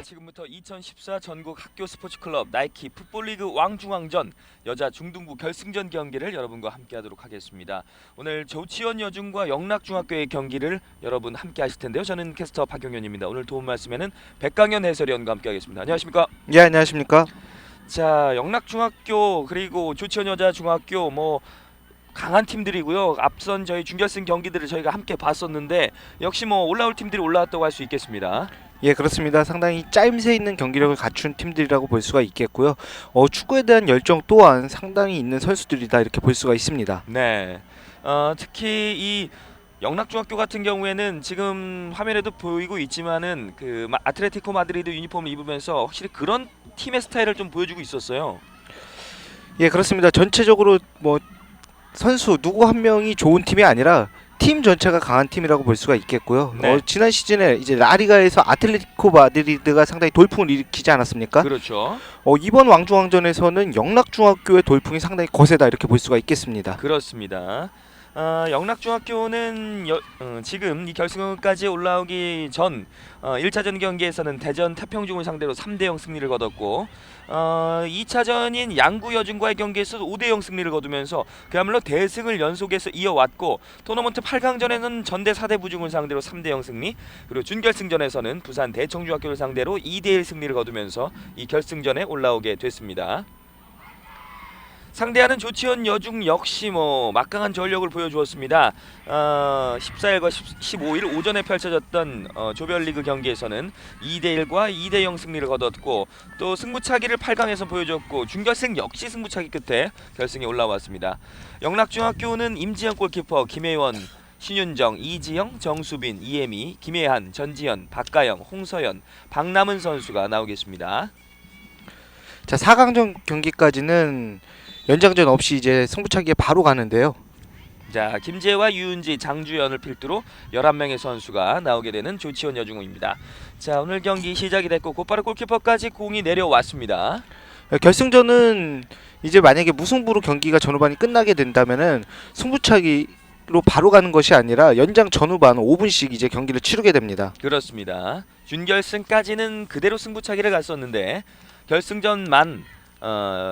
지금부터 2014 전국 학교 스포츠 클럽 나이키 풋볼리그 왕중왕전 여자 중등부 결승전 경기를 여러분과 함께하도록 하겠습니다. 오늘 조치원 여중과 영락중학교의 경기를 여러분 함께하실 텐데요. 저는 캐스터 박경현입니다. 오늘 도움 말씀에는 백강현 해설위원과 함께하겠습니다. 안녕하십니까? 예, 안녕하십니까? 자, 영락중학교 그리고 조치원 여자중학교 뭐 강한 팀들이고요. 앞선 저희 준결승 경기들을 저희가 함께 봤었는데 역시 뭐 올라올 팀들이 올라왔다고 할 수 있겠습니다. 예, 그렇습니다. 상당히 짜임새 있는 경기력을 갖춘 팀들이라고 볼 수가 있겠고요. 축구에 대한 열정 또한 상당히 있는 선수들이다 이렇게 볼 수가 있습니다. 네. 특히 이 영락중학교 같은 경우에는 지금 화면에도 보이고 있지만은 그 아틀레티코 마드리드 유니폼을 입으면서 확실히 그런 팀의 스타일을 좀 보여주고 있었어요. 예, 그렇습니다. 전체적으로 뭐 선수 누구 한 명이 좋은 팀이 아니라 팀 전체가 강한 팀이라고 볼 수가 있겠고요. 네. 지난 시즌에 이제 라리가에서 아틀레티코 마드리드가 상당히 돌풍을 일으키지 않았습니까? 그렇죠. 이번 왕중왕전에서는 영락중학교의 돌풍이 상당히 거세다 이렇게 볼 수가 있겠습니다. 그렇습니다. 영락중학교는 지금 이 결승까지 올라오기 전 1차전 경기에서는 대전 태평중을 상대로 3대0 승리를 거뒀고 2차전인 양구여중과의 경기에서 5대0 승리를 거두면서 그야말로 대승을 연속해서 이어왔고 토너먼트 8강전에는 전대 4대 부중을 상대로 3대0 승리, 그리고 준결승전에서는 부산 대청중학교를 상대로 2대1 승리를 거두면서 이 결승전에 올라오게 됐습니다. 상대하는 조치원 여중 역시 뭐 막강한 전력을 보여주었습니다. 14일과 15일 오전에 펼쳐졌던 조별리그 경기에서는 2대1과 2대0 승리를 거뒀고 또 승부차기를 8강에서 보여줬고 준결승 역시 승부차기 끝에 결승에 올라왔습니다. 영락중학교는 임지영 골키퍼, 김혜원, 신윤정, 이지영, 정수빈, 이혜미, 김혜한, 전지현, 박가영, 홍서연, 박남은 선수가 나오겠습니다. 자, 4강전 경기까지는 연장전 없이 이제 승부차기에 바로 가는데요. 자, 김재와 유은지, 장주연을 필두로 11명의 선수가 나오게 되는 조치원 여중입니다. 자, 오늘 경기 시작이 됐고 곧바로 골키퍼까지 공이 내려왔습니다. 결승전은 이제 만약에 무승부로 경기가 전후반이 끝나게 된다면은 승부차기로 바로 가는 것이 아니라 연장 전후반 5분씩 이제 경기를 치르게 됩니다. 그렇습니다. 준결승까지는 그대로 승부차기를 갔었는데 결승전만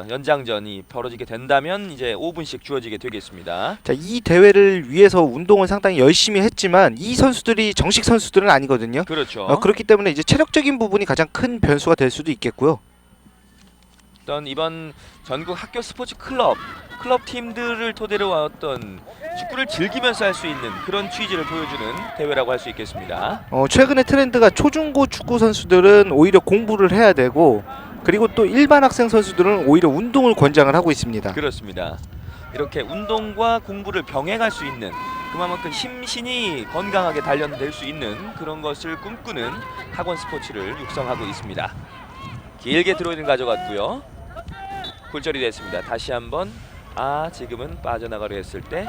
연장전이 벌어지게 된다면 이제 5분씩 주어지게 되겠습니다. 자, 이 대회를 위해서 운동을 상당히 열심히 했지만 이 선수들이 정식 선수들은 아니거든요. 그렇죠. 그렇기 때문에 이제 체력적인 부분이 가장 큰 변수가 될 수도 있겠고요. 어떤 이번 전국 학교 스포츠 클럽 팀들을 토대로 어떤 축구를 즐기면서 할 수 있는 그런 취지를 보여주는 대회라고 할 수 있겠습니다. 최근의 트렌드가 초중고 축구 선수들은 오히려 공부를 해야 되고 그리고 또 일반 학생 선수들은 오히려 운동을 권장을 하고 있습니다. 그렇습니다. 이렇게 운동과 공부를 병행할 수 있는 그만큼 심신이 건강하게 단련될 수 있는 그런 것을 꿈꾸는 학원 스포츠를 육성하고 있습니다. 길게 들어오는 가져갔고요. 굴절이 됐습니다. 다시 한번 지금은 빠져나가려 했을 때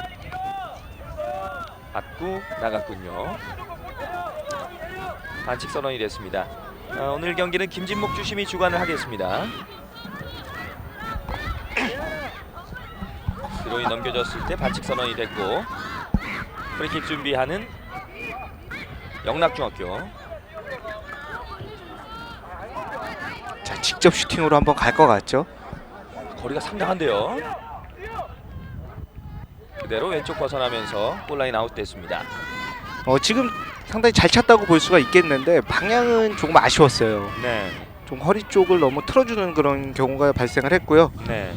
맞고 나갔군요. 반칙 선언이 됐습니다. 오늘 경기는 김진목 주심이 주관을 하겠습니다. 드로이 넘겨졌을 때 반칙 선언이 됐고 프리킥 준비하는 영락중학교. 자, 직접 슈팅으로 한번 갈 것 같죠? 거리가 상당한데요. 그대로 왼쪽 벗어나면서 골라인 아웃됐습니다. 지금 상당히 잘 찼다고 볼 수가 있겠는데 방향은 조금 아쉬웠어요. 네. 좀 허리 쪽을 너무 틀어주는 그런 경우가 발생을 했고요. 네.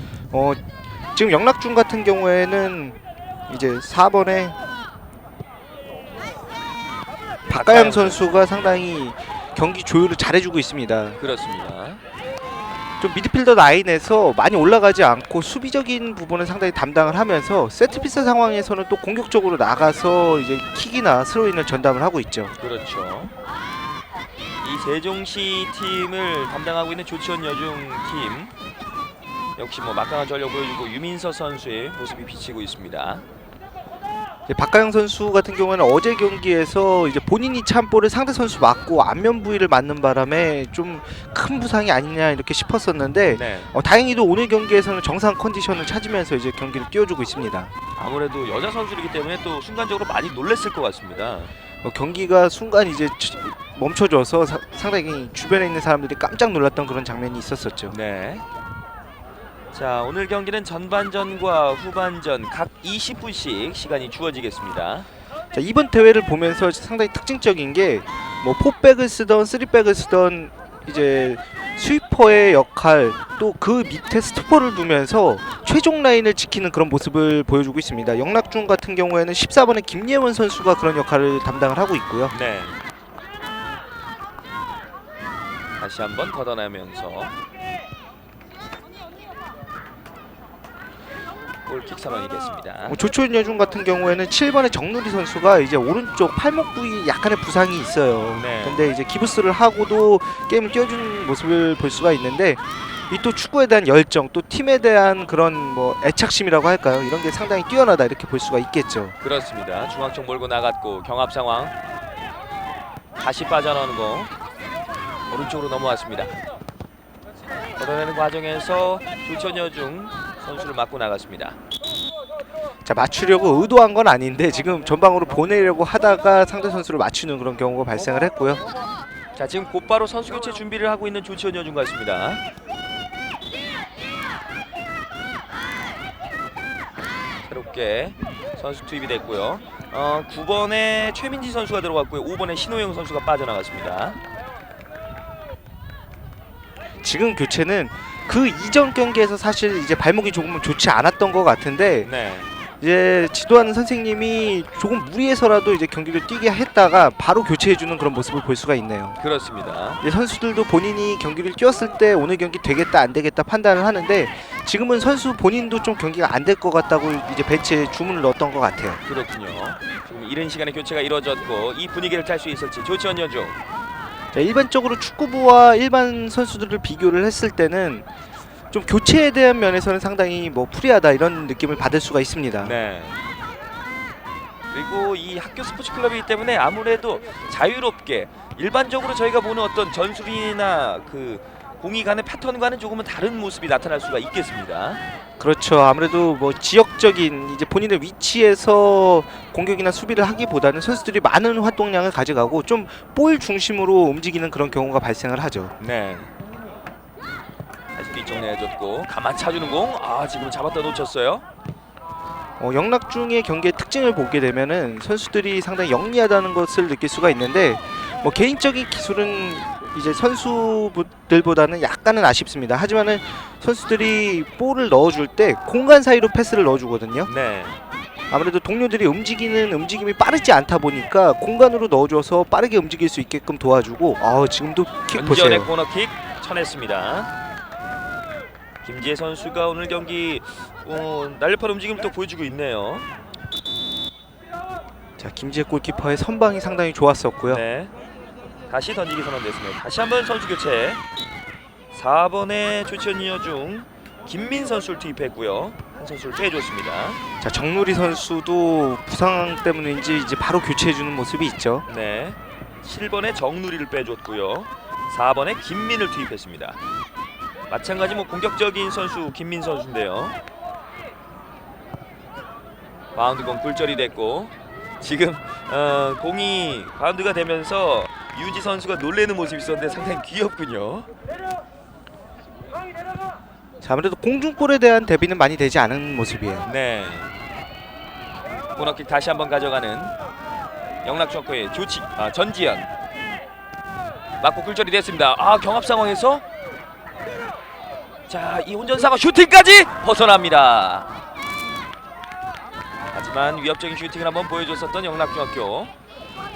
지금 영락중 같은 경우에는 이제 4번에 박가영 선수가 상당히 경기 조율을 잘해주고 있습니다. 그렇습니다. 좀 미드필더 라인에서 많이 올라가지 않고 수비적인 부분을 상당히 담당을 하면서 세트피스 상황에서는 또 공격적으로 나가서 이제 킥이나 스로인을 전담을 하고 있죠. 그렇죠. 이 세종시 팀을 담당하고 있는 조치원 여중 팀 역시 뭐 막강한 전력 보여주고 유민서 선수의 모습이 비치고 있습니다. 박가영 선수 같은 경우에는 어제 경기에서 이제 본인이 찬 볼을 상대 선수 맞고 안면 부위를 맞는 바람에 좀 큰 부상이 아니냐 이렇게 싶었었는데 네. 다행히도 오늘 경기에서는 정상 컨디션을 찾으면서 이제 경기를 뛰어주고 있습니다. 아무래도 여자 선수이기 때문에 또 순간적으로 많이 놀랬을 것 같습니다. 경기가 순간 이제 멈춰줘서 상당히 주변에 있는 사람들이 깜짝 놀랐던 그런 장면이 있었었죠. 네. 자, 오늘 경기는 전반전과 후반전 각 20분씩 시간이 주어지겠습니다. 자, 이번 대회를 보면서 상당히 특징적인 게 뭐 4백을 쓰던 3백을 쓰던 이제 스위퍼의 역할 또 그 밑에 스토퍼를 두면서 최종 라인을 지키는 그런 모습을 보여주고 있습니다. 영락중 같은 경우에는 14번의 김예원 선수가 그런 역할을 담당을 하고 있고요. 네. 다시 한번 걷어내면서 골킥 상황이 됐습니다. 조초현 여중 같은 경우에는 7번의 정누리 선수가 이제 오른쪽 팔목 부위 약간의 부상이 있어요. 네. 근데 이제 기부스를 하고도 게임을 뛰어주는 모습을 볼 수가 있는데 이 또 축구에 대한 열정 또 팀에 대한 그런 뭐 애착심이라고 할까요? 이런 게 상당히 뛰어나다 이렇게 볼 수가 있겠죠. 그렇습니다. 중앙쪽 몰고 나갔고 경합 상황. 다시 빠져나오는 거. 오른쪽으로 넘어왔습니다. 걷어내는 과정에서 조천여중 선수를 맞고 나갔습니다. 자, 맞추려고 의도한 건 아닌데 지금 전방으로 보내려고 하다가 상대 선수를 맞추는 그런 경우가 발생을 했고요. 자, 지금 곧바로 선수 교체 준비를 하고 있는 조천여중 같습니다. 새롭게 선수 투입이 됐고요. 9번에 최민지 선수가 들어갔고요. 5번에 신호영 선수가 빠져나갔습니다. 지금 교체는 그 이전 경기에서 사실 이제 발목이 조금 좋지 않았던 것 같은데 네. 이제 지도하는 선생님이 조금 무리해서라도 이제 경기를 뛰게 했다가 바로 교체해주는 그런 모습을 볼 수가 있네요. 그렇습니다. 이제 선수들도 본인이 경기를 뛰었을 때 오늘 경기 되겠다 안 되겠다 판단을 하는데 지금은 선수 본인도 좀 경기가 안 될 것 같다고 이제 벤치에 주문을 넣었던 것 같아요. 그렇군요. 지금 이른 시간에 교체가 이루어졌고 이 분위기를 탈 수 있을지 조천여중. 자, 일반적으로 축구부와 일반 선수들을 비교를 했을 때는 좀 교체에 대한 면에서는 상당히 뭐 프리하다 이런 느낌을 받을 수가 있습니다. 네. 그리고 이 학교 스포츠 클럽이기 때문에 아무래도 자유롭게 일반적으로 저희가 보는 어떤 전술이나 그 공이 가는 패턴과는 조금은 다른 모습이 나타날 수가 있겠습니다. 그렇죠. 아무래도 뭐 지역적인 이제 본인의 위치에서 공격이나 수비를 하기보다는 선수들이 많은 활동량을 가져가고 좀 볼 중심으로 움직이는 그런 경우가 발생을 하죠. 네. 다시 뒤쪽 내줬고 가만 차주는 공. 지금 잡았다 놓쳤어요. 영락중의 경기의 특징을 보게 되면은 선수들이 상당히 영리하다는 것을 느낄 수가 있는데 뭐 개인적인 기술은 이제 선수들보다는 약간은 아쉽습니다. 하지만은 선수들이 볼을 넣어줄 때 공간 사이로 패스를 넣어주거든요. 네. 아무래도 동료들이 움직이는 움직임이 빠르지 않다 보니까 공간으로 넣어줘서 빠르게 움직일 수 있게끔 도와주고 지금도 킥 전지현의 보세요. 코너킥 쳐냈습니다. 김지혜 선수가 오늘 경기 날렵한 움직임을 또 보여주고 있네요. 자, 김지혜 골키퍼의 선방이 상당히 좋았었고요. 네. 다시 던지기 선언됐습니다. 다시 한번 선수 교체. 4번의 조천여중 김민 선수를 투입했고요. 한 선수를 빼줬습니다. 자, 정누리 선수도 부상 때문인지 이제 바로 교체해주는 모습이 있죠. 네. 7번의 정누리를 빼줬고요. 4번에 김민을 투입했습니다. 마찬가지 공격적인 선수 김민 선수인데요. 바운드공 굴절이 됐고 지금 공이 바운드가 되면서 유지 선수가 놀래는 모습이 있었는데 상당히 귀엽군요. 자, 아무래도 공중볼에 대한 대비는 많이 되지 않은 모습이에요. 네. 코너킥 다시 한번 가져가는 영락중학교의 전지현. 맞고 굴절이 됐습니다. 경합 상황에서 자, 이 운전사가 슈팅까지 벗어납니다. 하지만 위협적인 슈팅을 한번 보여줬었던 영락중학교.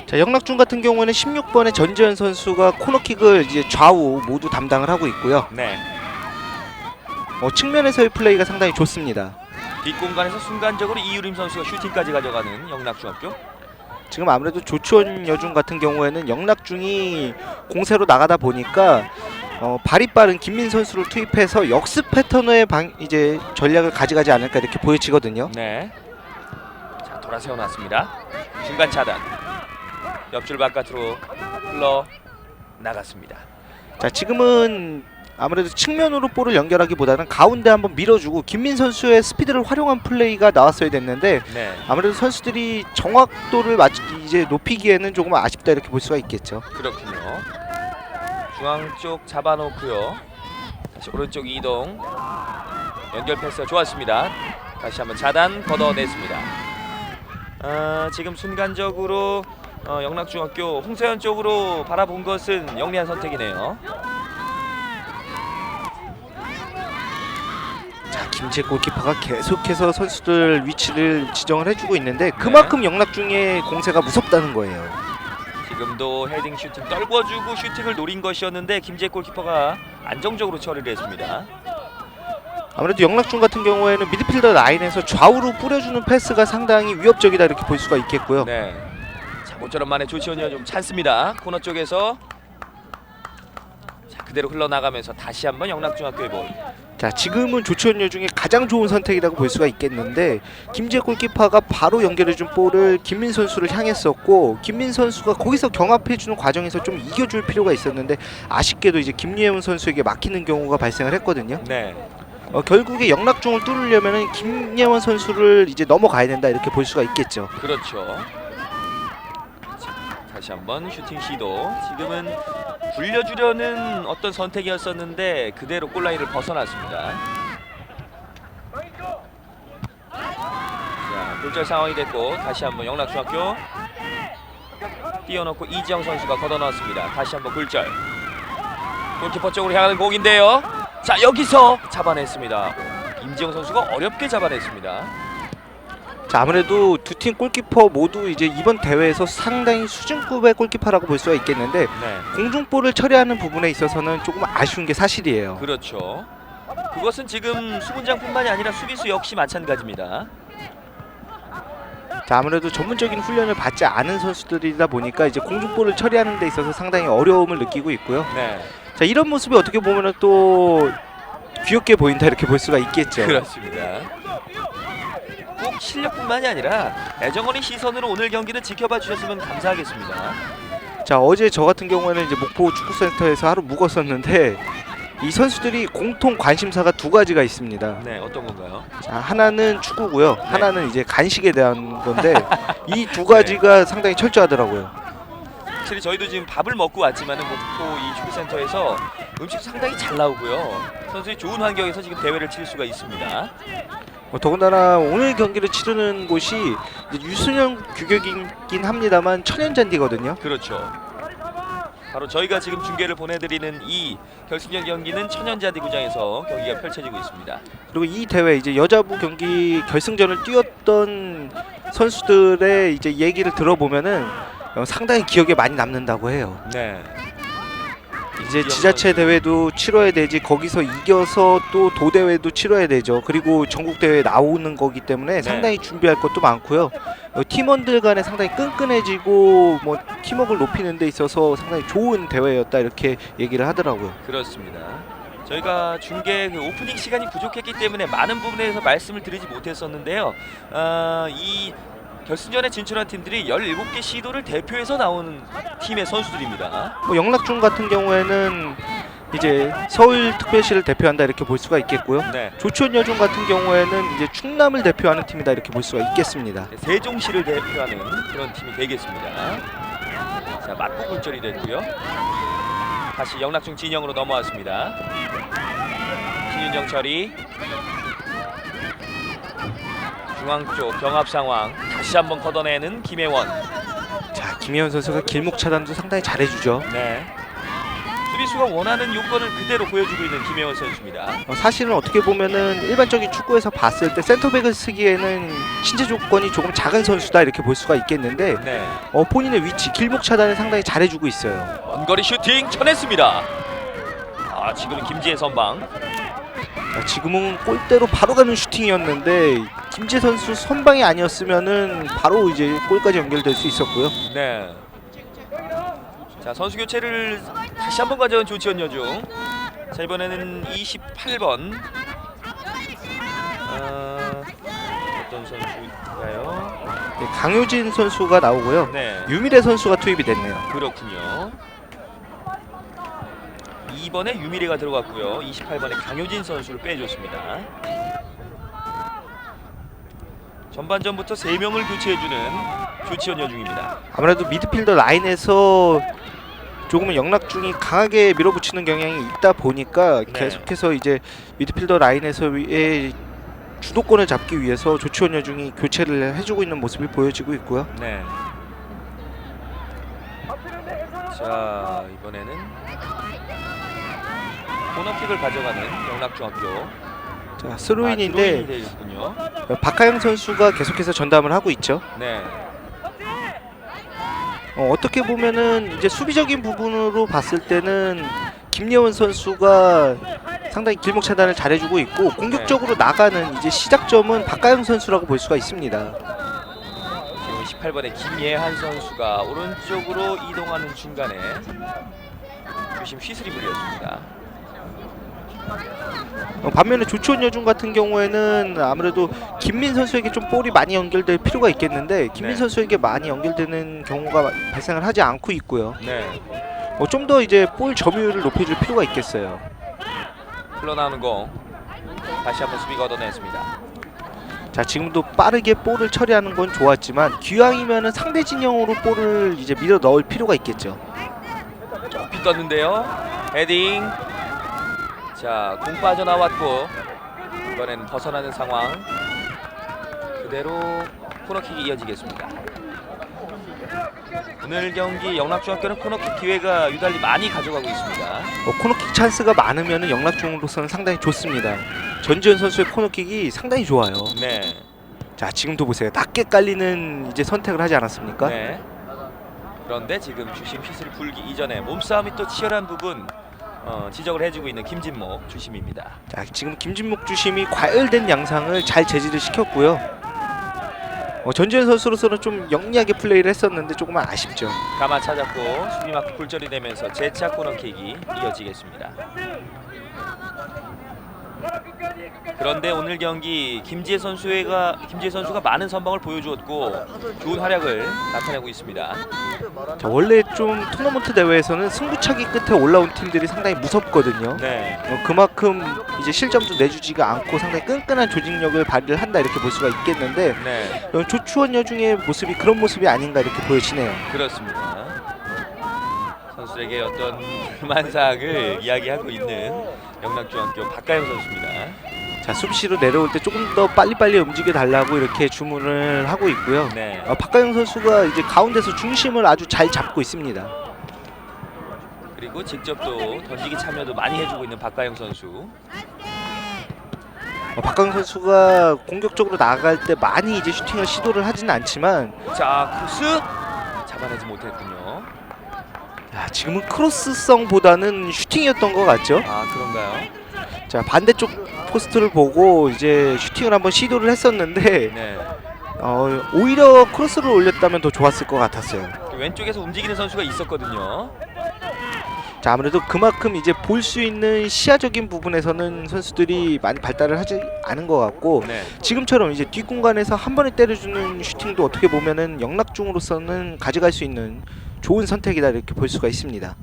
자, 영락중 같은 경우에는 16번의 전지현 선수가 코너킥을 이제 좌우 모두 담당을 하고 있고요. 네. 측면에서의 플레이가 상당히 좋습니다. 뒷공간에서 순간적으로 이유림 선수가 슈팅까지 가져가는 영락중학교. 지금 아무래도 조치원 여중 같은 경우에는 영락중이 공세로 나가다 보니까 발이 빠른 김민 선수를 투입해서 역습 패턴의 이제 전략을 가져가지 않을까 이렇게 보여지거든요. 네. 자, 돌아 세워놨습니다. 중간 차단. 옆줄 바깥으로 흘러 나갔습니다. 자, 지금은 아무래도 측면으로 볼을 연결하기보다는 가운데 한번 밀어주고 김민 선수의 스피드를 활용한 플레이가 나왔어야 됐는데 네, 아무래도 선수들이 정확도를 이제 높이기에는 조금 아쉽다 이렇게 볼 수가 있겠죠. 그렇군요. 중앙 쪽 잡아놓고요. 다시 오른쪽 이동. 연결 패스가 좋았습니다. 다시 한번 차단 걷어냈습니다. 지금 순간적으로 영락중학교 홍서현 쪽으로 바라본 것은 영리한 선택이네요. 자, 김재 골키퍼가 계속해서 선수들 위치를 지정을 해주고 있는데 그만큼 영락중의 공세가 무섭다는 거예요. 지금도 헤딩 슈팅 떨궈주고 슈팅을 노린 것이었는데 김재 골키퍼가 안정적으로 처리를 했습니다. 아무래도 영락중 같은 경우에는 미드필더 라인에서 좌우로 뿌려주는 패스가 상당히 위협적이다 이렇게 볼 수가 있겠고요. 네. 자, 모처럼 만에 조치원이가 좀 찬습니다. 코너 쪽에서 자, 그대로 흘러나가면서 다시 한번 영락중학교의 볼. 자, 지금은 조치원여 중에 가장 좋은 선택이라고 볼 수가 있겠는데 김재 골키퍼가 바로 연결해준 볼을 김민 선수를 향했었고 김민 선수가 거기서 경합해주는 과정에서 좀 이겨줄 필요가 있었는데 아쉽게도 이제 김예훈 선수에게 막히는 경우가 발생을 했거든요. 네. 결국에 영락중을 뚫으려면은 김예원 선수를 이제 넘어가야 된다 이렇게 볼 수가 있겠죠. 그렇죠. 자, 다시 한번 슈팅 시도. 지금은 굴려주려는 어떤 선택이었었는데 그대로 골라인을 벗어났습니다. 자, 골절 상황이 됐고 다시 한번 영락중학교 띄워놓고 이지영 선수가 걷어넣었습니다. 다시 한번 골절. 골키퍼 쪽으로 향하는 공인데요. 자, 여기서 잡아냈습니다. 임지영 선수가 어렵게 잡아냈습니다. 자, 아무래도 두 팀 골키퍼 모두 이제 이번 대회에서 상당히 수준급의 골키퍼라고 볼 수가 있겠는데 네, 공중볼을 처리하는 부분에 있어서는 조금 아쉬운 게 사실이에요. 그렇죠. 그것은 지금 수문장뿐만이 아니라 수비수 역시 마찬가지입니다. 자, 아무래도 전문적인 훈련을 받지 않은 선수들이다 보니까 이제 공중볼을 처리하는 데 있어서 상당히 어려움을 느끼고 있고요. 네, 자, 이런 모습이 어떻게 보면은 또 귀엽게 보인다 이렇게 볼 수가 있겠죠. 그렇습니다. 꼭 실력뿐만이 아니라 애정어린 시선으로 오늘 경기를 지켜봐 주셨으면 감사하겠습니다. 자, 어제 저 같은 경우에는 이제 목포 축구센터에서 하루 묵었었는데 이 선수들이 공통 관심사가 두 가지가 있습니다. 네, 어떤 건가요? 자, 하나는 축구고요. 네. 하나는 이제 간식에 대한 건데 이 두 가지가 상당히 철저하더라고요. 확실히 저희도 지금 밥을 먹고 왔지만은 목포 이 축구센터에서 음식 상당히 잘 나오고요. 선수들이 좋은 환경에서 지금 대회를 칠 수가 있습니다. 더군다나 오늘 경기를 치르는 곳이 이제 유소년 규격이긴 합니다만 천연잔디거든요. 그렇죠. 바로 저희가 지금 중계를 보내드리는 이 결승전 경기는 천연자디 구장에서 경기가 펼쳐지고 있습니다. 그리고 이 대회 이제 여자부 경기 결승전을 뛰었던 선수들의 이제 얘기를 들어보면은 상당히 기억에 많이 남는다고 해요. 네. 이제 지자체 대회도 치러야 되지 거기서 이겨서 또 도대회도 치러야 되죠. 그리고 전국 대회에 나오는 거기 때문에 네. 상당히 준비할 것도 많고요. 팀원들 간에 상당히 끈끈해지고 뭐 팀워크를 높이는 데 있어서 상당히 좋은 대회였다 이렇게 얘기를 하더라고요. 그렇습니다. 저희가 중계 그 오프닝 시간이 부족했기 때문에 많은 부분에서 말씀을 드리지 못했었는데요. 이 결승전에 진출한 팀들이 17개 시도를 대표해서 나오는 팀의 선수들입니다. 뭐 영락중 같은 경우에는 이제 서울특별시를 대표한다 이렇게 볼 수가 있겠고요. 네. 조치원여중 같은 경우에는 이제 충남을 대표하는 팀이다 이렇게 볼 수가 있겠습니다. 세종시를 대표하는 그런 팀이 되겠습니다. 자, 맞고 굴절이 됐고요. 다시 영락중 진영으로 넘어왔습니다. 신윤정 처리. 중앙 쪽 경합 상황 다시 한번 걷어내는 김혜원. 자, 김혜원 선수가 길목 차단도 상당히 잘해주죠. 네. 수비수가 원하는 요건을 그대로 보여주고 있는 김혜원 선수입니다. 사실은 어떻게 보면은 일반적인 축구에서 봤을 때 센터백을 쓰기에는 신체 조건이 조금 작은 선수다 이렇게 볼 수가 있겠는데 네. 본인의 위치 길목 차단을 상당히 잘해주고 있어요. 원거리 슈팅 쳐냈습니다. 지금은 김지혜 선방. 지금은 골대로 바로 가는 슈팅이었는데 김재 선수 선방이 아니었으면은 바로 이제 골까지 연결될 수 있었고요. 네. 자, 선수 교체를 다시 한번 가져온 조치원 여중. 자, 이번에는 28번. 어떤 선수일까요? 네, 강효진 선수가 나오고요. 네. 유미래 선수가 투입이 됐네요. 그렇군요. 2번에 유미래가 들어갔고요. 28번에 강효진 선수를 빼줬습니다. 전반전부터 3명을 교체해주는 조치현 여중입니다. 아무래도 미드필더 라인에서 조금은 영락중이 강하게 밀어붙이는 경향이 있다 보니까 네. 계속해서 이제 미드필더 라인에서의 주도권을 잡기 위해서 조치원 여중이 교체를 해주고 있는 모습이 보여지고 있고요. 네. 자, 이번에는 코너킥을 가져가는 영락중학교. 자, 스로인인데 되겠군요. 박하영 선수가 계속해서 전담을 하고 있죠. 네. 어떻게 보면은 이제 수비적인 부분으로 봤을 때는 김예원 선수가 상당히 길목 차단을 잘해주고 있고 공격적으로 나가는 이제 시작점은 박가영 선수라고 볼 수가 있습니다. 지금 18번의 김예한 선수가 오른쪽으로 이동하는 중간에 주심 휘스리블이었습니다. 반면에 조치원 여중 같은 경우에는 아무래도 김민 선수에게 좀 볼이 많이 연결될 필요가 있겠는데 김민 네. 선수에게 많이 연결되는 경우가 발생을 하지 않고 있고요. 네. 좀 더 이제 볼 점유율을 높여줄 필요가 있겠어요. 흘러나오는 공 다시 한번 수비가 얻어냈습니다. 자, 지금도 빠르게 볼을 처리하는 건 좋았지만 기왕이면은 상대 진영으로 볼을 이제 밀어 넣을 필요가 있겠죠. 높이 떴는데요. 헤딩. 자, 공 빠져나왔고 이번에는 벗어나는 상황. 그대로 코너킥이 이어지겠습니다. 오늘 경기 영락중학교는 코너킥 기회가 유달리 많이 가져가고 있습니다. 코너킥 찬스가 많으면 영락중으로서는 상당히 좋습니다. 전지현 선수의 코너킥이 상당히 좋아요. 네. 자, 지금도 보세요. 낮게 깔리는 이제 선택을 하지 않았습니까? 네. 그런데 지금 주심 휘슬이 불기 이전에 몸싸움이 또 치열한 부분 지적을 해주고 있는 김진목 주심입니다. 자, 지금 김진목 주심이 과열된 양상을 잘 제지를 시켰고요. 전지현 선수로서는 좀 영리하게 플레이를 했었는데 조금은 아쉽죠. 가마 찾았고 수비 마크 굴절이 되면서 재차 코너킥이 이어지겠습니다. 그런데 오늘 경기 김지혜 선수가 많은 선방을 보여주었고 좋은 활약을 나타내고 있습니다. 자, 원래 좀 토너먼트 대회에서는 승부차기 끝에 올라온 팀들이 상당히 무섭거든요. 네. 그만큼 이제 실점도 내주지가 않고 상당히 끈끈한 조직력을 발휘를 한다 이렇게 볼 수가 있겠는데 네. 조추원 여중의 모습이 그런 모습이 아닌가 이렇게 보여지네요. 그렇습니다. 선수에게 어떤 불만사항을 이야기하고 있는 영락중학교 박가영 선수입니다. 자, 수비시로 내려올 때 조금 더 빨리빨리 움직여 달라고 이렇게 주문을 하고 있고요. 네. 박가영 선수가 이제 가운데서 중심을 아주 잘 잡고 있습니다. 그리고 직접 또 던지기 참여도 많이 해주고 있는 박가영 선수. 박가영 선수가 공격적으로 나갈 때 많이 이제 슈팅을 시도를 하지는 않지만 자, 크로스 잡아내지 못했군요. 야, 지금은 크로스성보다는 슈팅이었던 것 같죠? 아, 그런가요? 자, 반대쪽 포스트를 보고 이제 슈팅을 한번 시도를 했었는데 네. 오히려 크로스를 올렸다면 더 좋았을 것 같았어요. 왼쪽에서 움직이는 선수가 있었거든요. 자, 아무래도 그만큼 이제 볼 수 있는 시야적인 부분에서는 선수들이 많이 발달을 하지 않은 것 같고 네. 지금처럼 이제 뒷공간에서 한 번에 때려주는 슈팅도 어떻게 보면은 영락중으로서는 가져갈 수 있는 좋은 선택이다 이렇게 볼 수가 있습니다.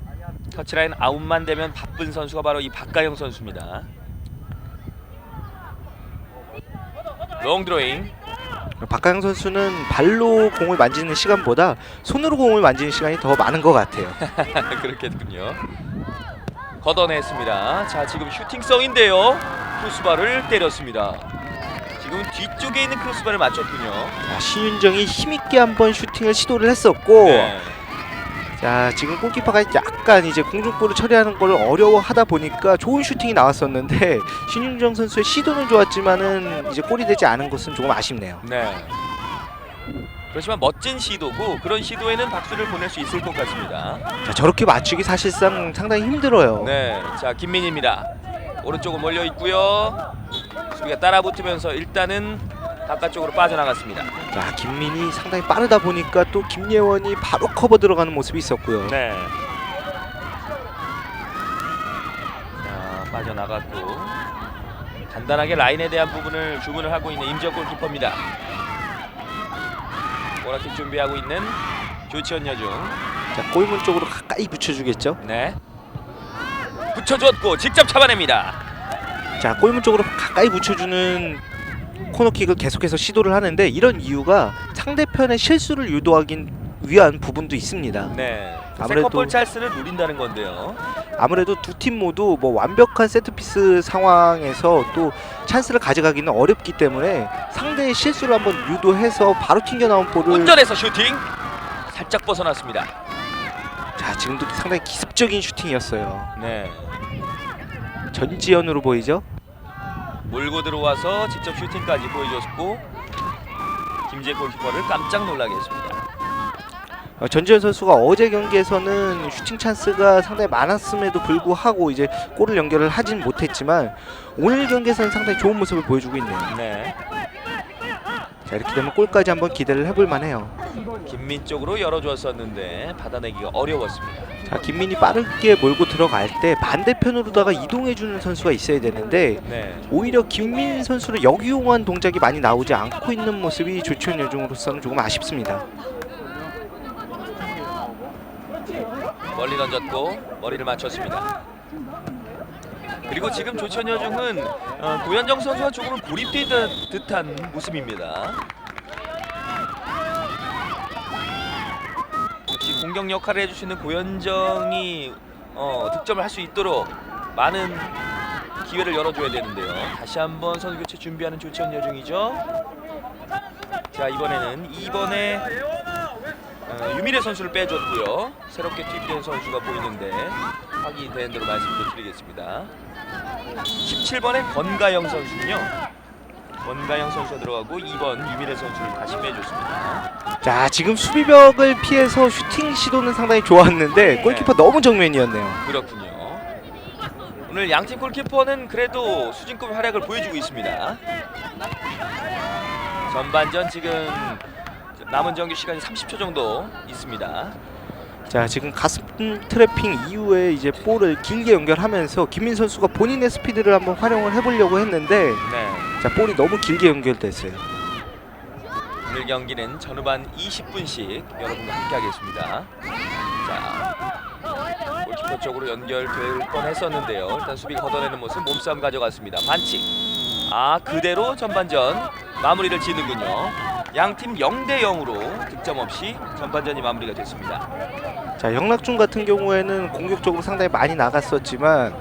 터치라인 아웃만 되면 바쁜 선수가 바로 이 박가영 선수입니다. 롱 드로잉. 박가영 선수는 발로 공을 만지는 시간보다 손으로 공을 만지는 시간이 더 많은 것 같아요. 그렇겠군요. 걷어냈습니다. 자, 지금 슈팅성인데요. 크로스바를 때렸습니다. 지금 뒤쪽에 있는 크로스바를 맞췄군요. 자, 신윤정이 힘있게 한번 슈팅을 시도를 했었고 네. 자, 지금 골키퍼가 약간 이제 공중볼을 처리하는 걸 어려워하다 보니까 좋은 슈팅이 나왔었는데 신윤정 선수의 시도는 좋았지만은 이제 골이 되지 않은 것은 조금 아쉽네요. 네. 그렇지만 멋진 시도고 그런 시도에는 박수를 보낼 수 있을 것 같습니다. 자, 저렇게 맞추기 사실상 상당히 힘들어요. 네. 자, 김민희입니다. 오른쪽은 몰려 있고요. 수비가 따라붙으면서 일단은 바깥쪽으로 빠져나갔습니다. 자, 김민이 상당히 빠르다 보니까 또 김예원이 바로 커버 들어가는 모습이 있었고요. 네. 자, 빠져나갔고 간단하게 라인에 대한 부분을 주문을 하고 있는 임지혁 골키퍼입니다. 코너킥 준비하고 있는 조치현 여중. 자, 골문 쪽으로 가까이 붙여주겠죠. 네. 붙여줬고 직접 잡아냅니다. 자, 골문 쪽으로 가까이 붙여주는 코너킥을 계속해서 시도를 하는데 이런 이유가 상대편의 실수를 유도하기 위한 부분도 있습니다. 네. 아무래도- 세컨볼 찬스를 노린다는 건데요. 아무래도 두 팀 모두 뭐 완벽한 세트피스 상황에서 또 찬스를 가져가기는 어렵기 때문에 상대의 실수를 한번 유도해서 바로 튕겨나온 볼을 운전해서 슈팅 살짝 벗어났습니다. 자, 지금도 상당히 기습적인 슈팅이었어요. 네. 전지현으로 보이죠? 몰고 들어와서 직접 슈팅까지 보여줬고 김재 골키퍼를 깜짝 놀라게 했습니다. 전지현 선수가 어제 경기에서는 슈팅 찬스가 상당히 많았음에도 불구하고 이제 골을 연결을 하진 못했지만 오늘 경기에서는 상당히 좋은 모습을 보여주고 있네요. 네. 자, 이렇게 되면 골까지 한번 기대를 해볼 만해요. 김민 쪽으로 열어줬었는데 받아내기가 어려웠습니다. 자, 김민이 빠르게 몰고 들어갈 때 반대편으로다가 이동해주는 선수가 있어야 되는데 네. 오히려 김민 선수를 역이용한 동작이 많이 나오지 않고 있는 모습이 조치현 여중으로서는 조금 아쉽습니다. 멀리 던졌고 머리를 맞췄습니다. 그리고 지금 조천 여중은 고현정 선수와 조금은 고립된 듯한 모습입니다. 역시 공격 역할을 해주시는 고현정이 득점을 할 수 있도록 많은 기회를 열어줘야 되는데요. 다시 한번 선수 교체 준비하는 조천 여중이죠. 자, 이번에는 2번에 유미래 선수를 빼줬고요. 새롭게 투입된 선수가 보이는데 확인된 대로 말씀도 드리겠습니다. 17번의 권가영 선수군요. 권가영 선수가 들어가고 2번 유미래 선수를 다시 빼줬습니다. 자, 지금 수비벽을 피해서 슈팅 시도는 상당히 좋았는데 골키퍼 너무 정면이었네요. 그렇군요. 오늘 양팀 골키퍼는 그래도 수준급 활약을 보여주고 있습니다. 전반전 지금 남은 정규 시간이 30초 정도 있습니다. 자, 지금 가슴 트래핑 이후에 이제 볼을 길게 연결하면서 김민 선수가 본인의 스피드를 한번 활용을 해보려고 했는데 네. 자, 볼이 너무 길게 연결됐어요. 오늘 경기는 전후반 20분씩 여러분과 함께하겠습니다. 자, 골키퍼 쪽으로 연결될 뻔했었는데요. 일단 수비가 걷어내는 모습, 몸싸움 가져갔습니다. 반칙. 그대로 전반전 마무리를 지는군요. 양팀 0대 0으로 득점 없이 전반전이 마무리가 됐습니다. 자, 영락중 같은 경우에는 공격적으로 상당히 많이 나갔었지만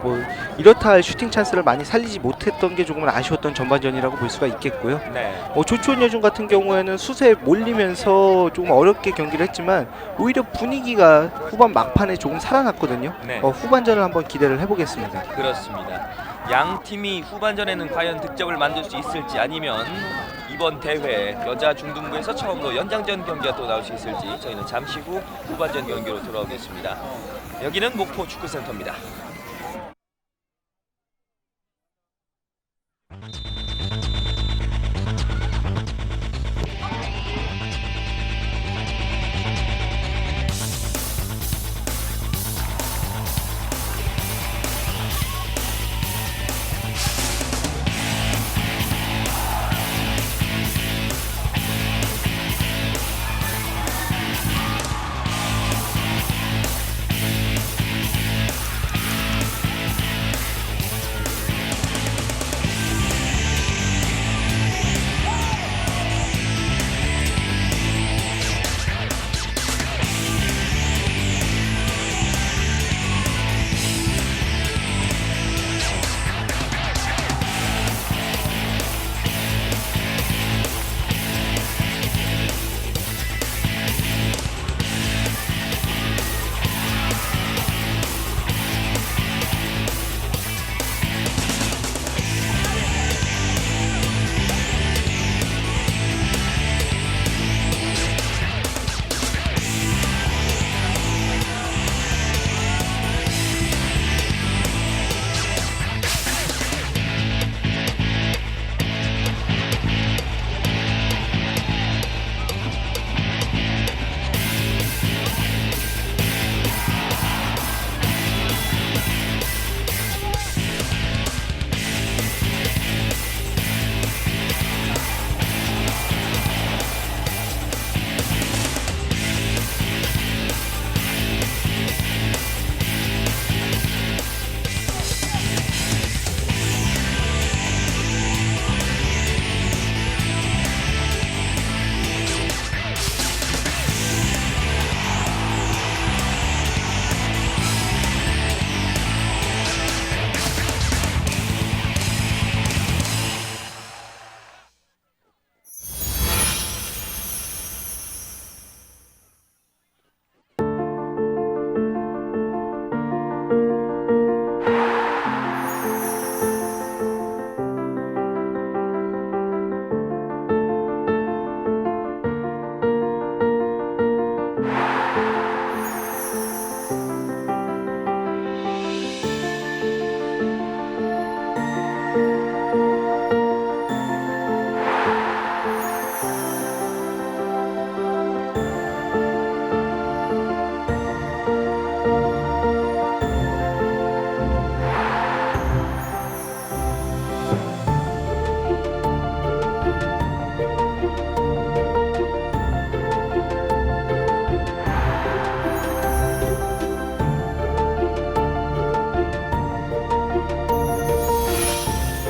뭐 이렇다 할 슈팅 찬스를 많이 살리지 못했던 게 조금은 아쉬웠던 전반전이라고 볼 수가 있겠고요. 네. 조치원 여중 같은 경우에는 수세에 몰리면서 조금 어렵게 경기를 했지만 오히려 분위기가 후반 막판에 조금 살아났거든요. 네. 후반전을 한번 기대를 해보겠습니다. 그렇습니다. 양 팀이 후반전에는 과연 득점을 만들 수 있을지 아니면 이번 대회 여자 중등부에서 처음으로 연장전 경기가 또 나올 수 있을지 저희는 잠시 후 후반전 경기로 돌아오겠습니다. 여기는 목포 축구센터입니다.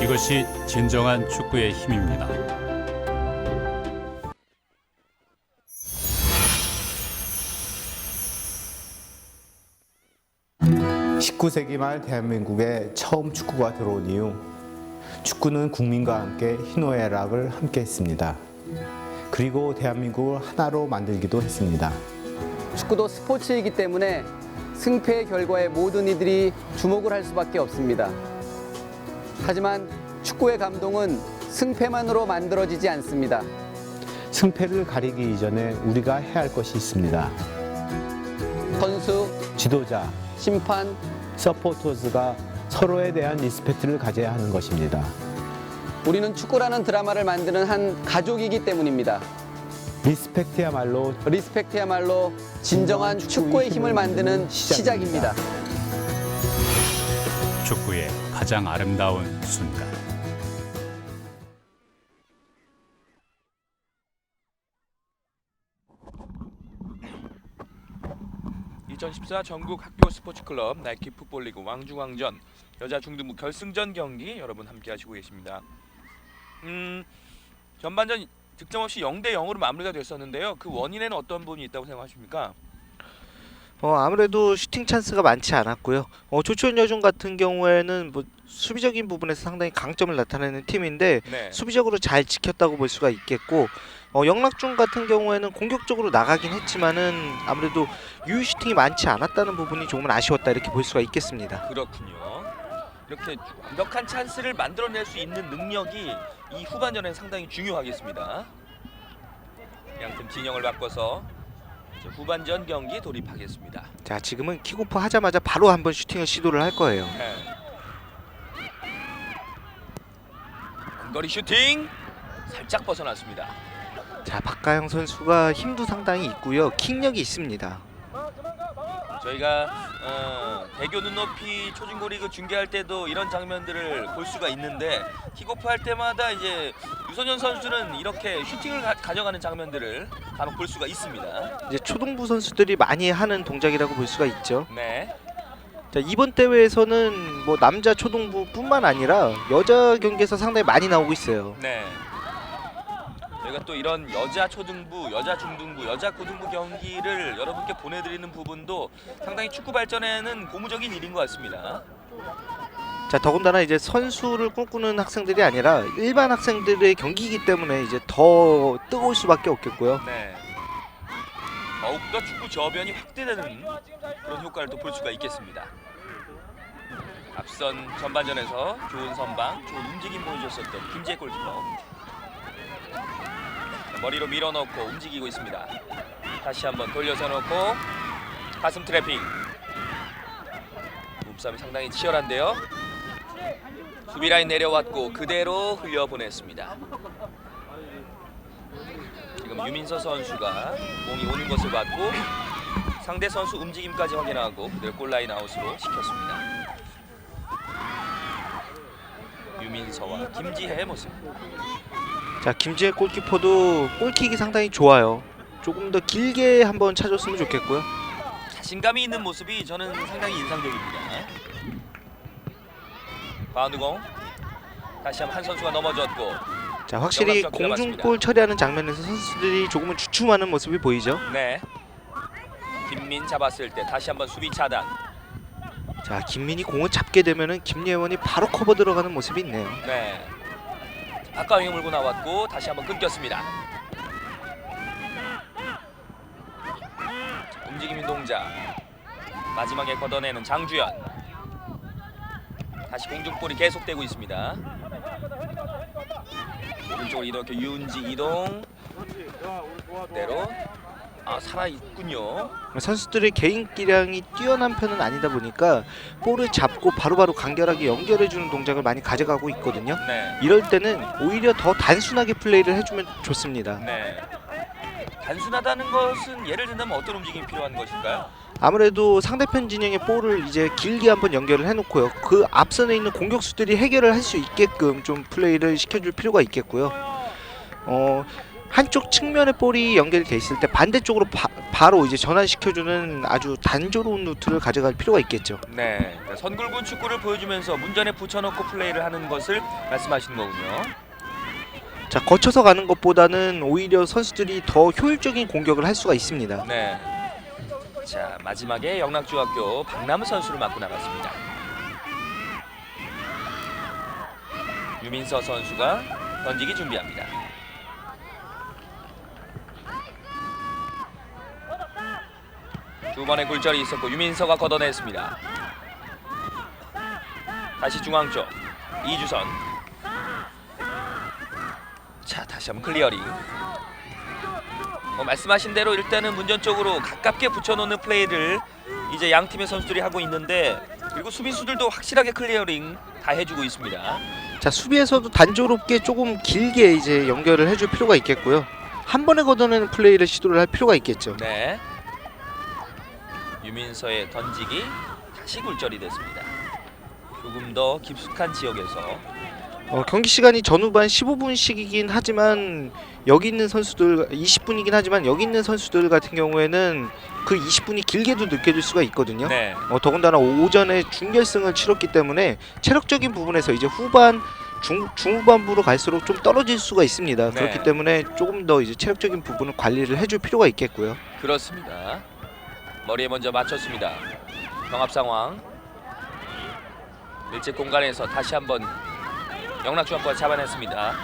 이것이 진정한 축구의 힘입니다. 19세기 말 대한민국에 처음 축구가 들어온 이후 축구는 국민과 함께 희노애락을 함께 했습니다. 그리고 대한민국을 하나로 만들기도 했습니다. 축구도 스포츠이기 때문에 승패의 결과에 모든 이들이 주목을 할 수밖에 없습니다. 하지만 축구의 감동은 승패만으로 만들어지지 않습니다. 승패를 가리기 이전에 우리가 해야 할 것이 있습니다. 선수, 지도자, 심판, 서포터즈가 서로에 대한 리스펙트를 가져야 하는 것입니다. 우리는 축구라는 드라마를 만드는 한 가족이기 때문입니다. 리스펙트야말로 진정한 축구의 힘을 만드는 시작입니다. 축구의 가장 아름다운 순간. 2014 전국 학교 스포츠클럽 나이키 풋볼리그 왕중왕전 여자 중등부 결승전 경기 여러분 함께 하시고 계십니다. 전반전 득점 없이 0대 0으로 마무리가 됐었는데요. 그 원인에는 어떤 부분이 있다고 생각하십니까? 아무래도 슈팅 찬스가 많지 않았고요. 조치원 여중 같은 경우에는 뭐 수비적인 부분에서 상당히 강점을 나타내는 팀인데 네. 수비적으로 잘 지켰다고 볼 수가 있겠고, 영락중 같은 경우에는 공격적으로 나가긴 했지만은 아무래도 유효 슈팅이 많지 않았다는 부분이 조금은 아쉬웠다 이렇게 볼 수가 있겠습니다. 그렇군요. 이렇게 완벽한 찬스를 만들어낼 수 있는 능력이 이 후반전에 상당히 중요하겠습니다. 양팀 진영을 바꿔서 이제 후반전 경기 돌입하겠습니다. 자, 지금은 킥오프 하자마자 바로 한번 슈팅을 시도를 할 거예요. 네. 원거리 슈팅 살짝 벗어났습니다. 자, 박가영 선수가 힘도 상당히 있고요. 킥력이 있습니다. 저희가 대교 눈높이 초중고 리그 중계할 때도 이런 장면들을 볼 수가 있는데 킥오프 할 때마다 이제 유소년 선수는 이렇게 슈팅을 가져가는 장면들을 간혹 볼 수가 있습니다. 이제 초등부 선수들이 많이 하는 동작이라고 볼 수가 있죠. 네. 자, 이번 대회에서는 뭐 남자 초등부뿐만 아니라 여자 경기에서 상당히 많이 나오고 있어요. 네. 저희가 또 이런 여자 초등부, 여자 중등부, 여자 고등부 경기를 여러분께 보내드리는 부분도 상당히 축구 발전에는 고무적인 일인 것 같습니다. 자, 더군다나 이제 선수를 꿈꾸는 학생들이 아니라 일반 학생들의 경기이기 때문에 이제 더 뜨거울 수밖에 없겠고요. 네. 더욱더 축구 저변이 확대되는 그런 효과를 또 볼 수가 있겠습니다. 앞선 전반전에서 좋은 선방, 좋은 움직임 보여줬었던 김지혜 골키퍼. 머리로 밀어넣고 움직이고 있습니다. 다시 한번 돌려서 넣고 가슴 트래핑. 몸싸움이 상당히 치열한데요. 수비 라인 내려왔고 그대로 흘려보냈습니다. 지금 유민서 선수가 공이 오는 것을 봤고 상대 선수 움직임까지 확인하고 그대로 골라인 아웃으로 시켰습니다. 유민서와 김지혜의 모습. 자, 김지혜 골키퍼도 골킥이 상당히 좋아요. 조금 더 길게 한번 차줬으면 좋겠고요. 자신감이 있는 모습이 저는 상당히 인상적입니다. 바운드공. 다시 한번 한 선수가 넘어졌고. 자, 확실히 영락적 공중볼 들어갔습니다. 처리하는 장면에서 선수들이 조금은 주춤하는 모습이 보이죠. 네. 김민 잡았을 때 다시 한번 수비 차단. 자, 김민이 공을 잡게 되면은 김예원이 바로 커버 들어가는 모습이 있네요. 네. 박가영이 물고 나왔고 다시 한번 끊겼습니다. 움직임인 동작. 마지막에 걷어내는 장주연. 다시 공중볼이 계속되고 있습니다. 오른쪽으로 이렇게 유은지 이동. 그대로 살아있군요. 선수들의 개인 기량이 뛰어난 편은 아니다 보니까 볼을 잡고 바로바로 간결하게 연결해주는 동작을 많이 가져가고 있거든요. 네. 이럴 때는 오히려 더 단순하게 플레이를 해주면 좋습니다. 네. 단순하다는 것은 예를 든다면 어떤 움직임이 필요한 것일까요? 아무래도 상대편 진영의 볼을 이제 길게 한번 연결을 해놓고요. 그 앞선에 있는 공격수들이 해결을 할 수 있게끔 좀 플레이를 시켜줄 필요가 있겠고요. 한쪽 측면에 볼이 연결돼 있을 때 반대쪽으로 바로 이제 전환시켜주는 아주 단조로운 루트를 가져갈 필요가 있겠죠. 네, 그러니까 선굴군 축구를 보여주면서 문전에 붙여놓고 플레이를 하는 것을 말씀하시는 거군요. 자, 거쳐서 가는 것보다는 오히려 선수들이 더 효율적인 공격을 할 수가 있습니다. 네. 자, 마지막에 영락중학교 박남우 선수를 맡고 나갔습니다. 유민서 선수가 던지기 준비합니다. 두 번의 굴절이 있었고 유민서가 걷어냈습니다. 다시 중앙 쪽 이주선. 자, 다시 한번 클리어링. 말씀하신 대로 일단은 문전 쪽으로 가깝게 붙여놓는 플레이를 이제 양 팀의 선수들이 하고 있는데, 그리고 수비수들도 확실하게 클리어링 다 해주고 있습니다. 자, 수비에서도 단조롭게 조금 길게 이제 연결을 해줄 필요가 있겠고요. 한 번에 걷어내는 플레이를 시도를 할 필요가 있겠죠. 네. 유민서의 던지기 다시 굴절이 됐습니다. 조금 더 깊숙한 지역에서. 경기 시간이 전후반 15분씩이긴 하지만 여기 있는 선수들 20분이긴 하지만 여기 있는 선수들 같은 경우에는 그 20분이 길게도 느껴질 수가 있거든요. 네. 더군다나 오전에 준결승을 치렀기 때문에 체력적인 부분에서 이제 후반 중후반부로 갈수록 좀 떨어질 수가 있습니다. 네. 그렇기 때문에 조금 더 이제 체력적인 부분을 관리를 해줄 필요가 있겠고요. 그렇습니다. 머리에 먼저 맞췄습니다. 경합 상황. 일찍 공간에서 다시 한번 영락중학교가 잡아냈습니다.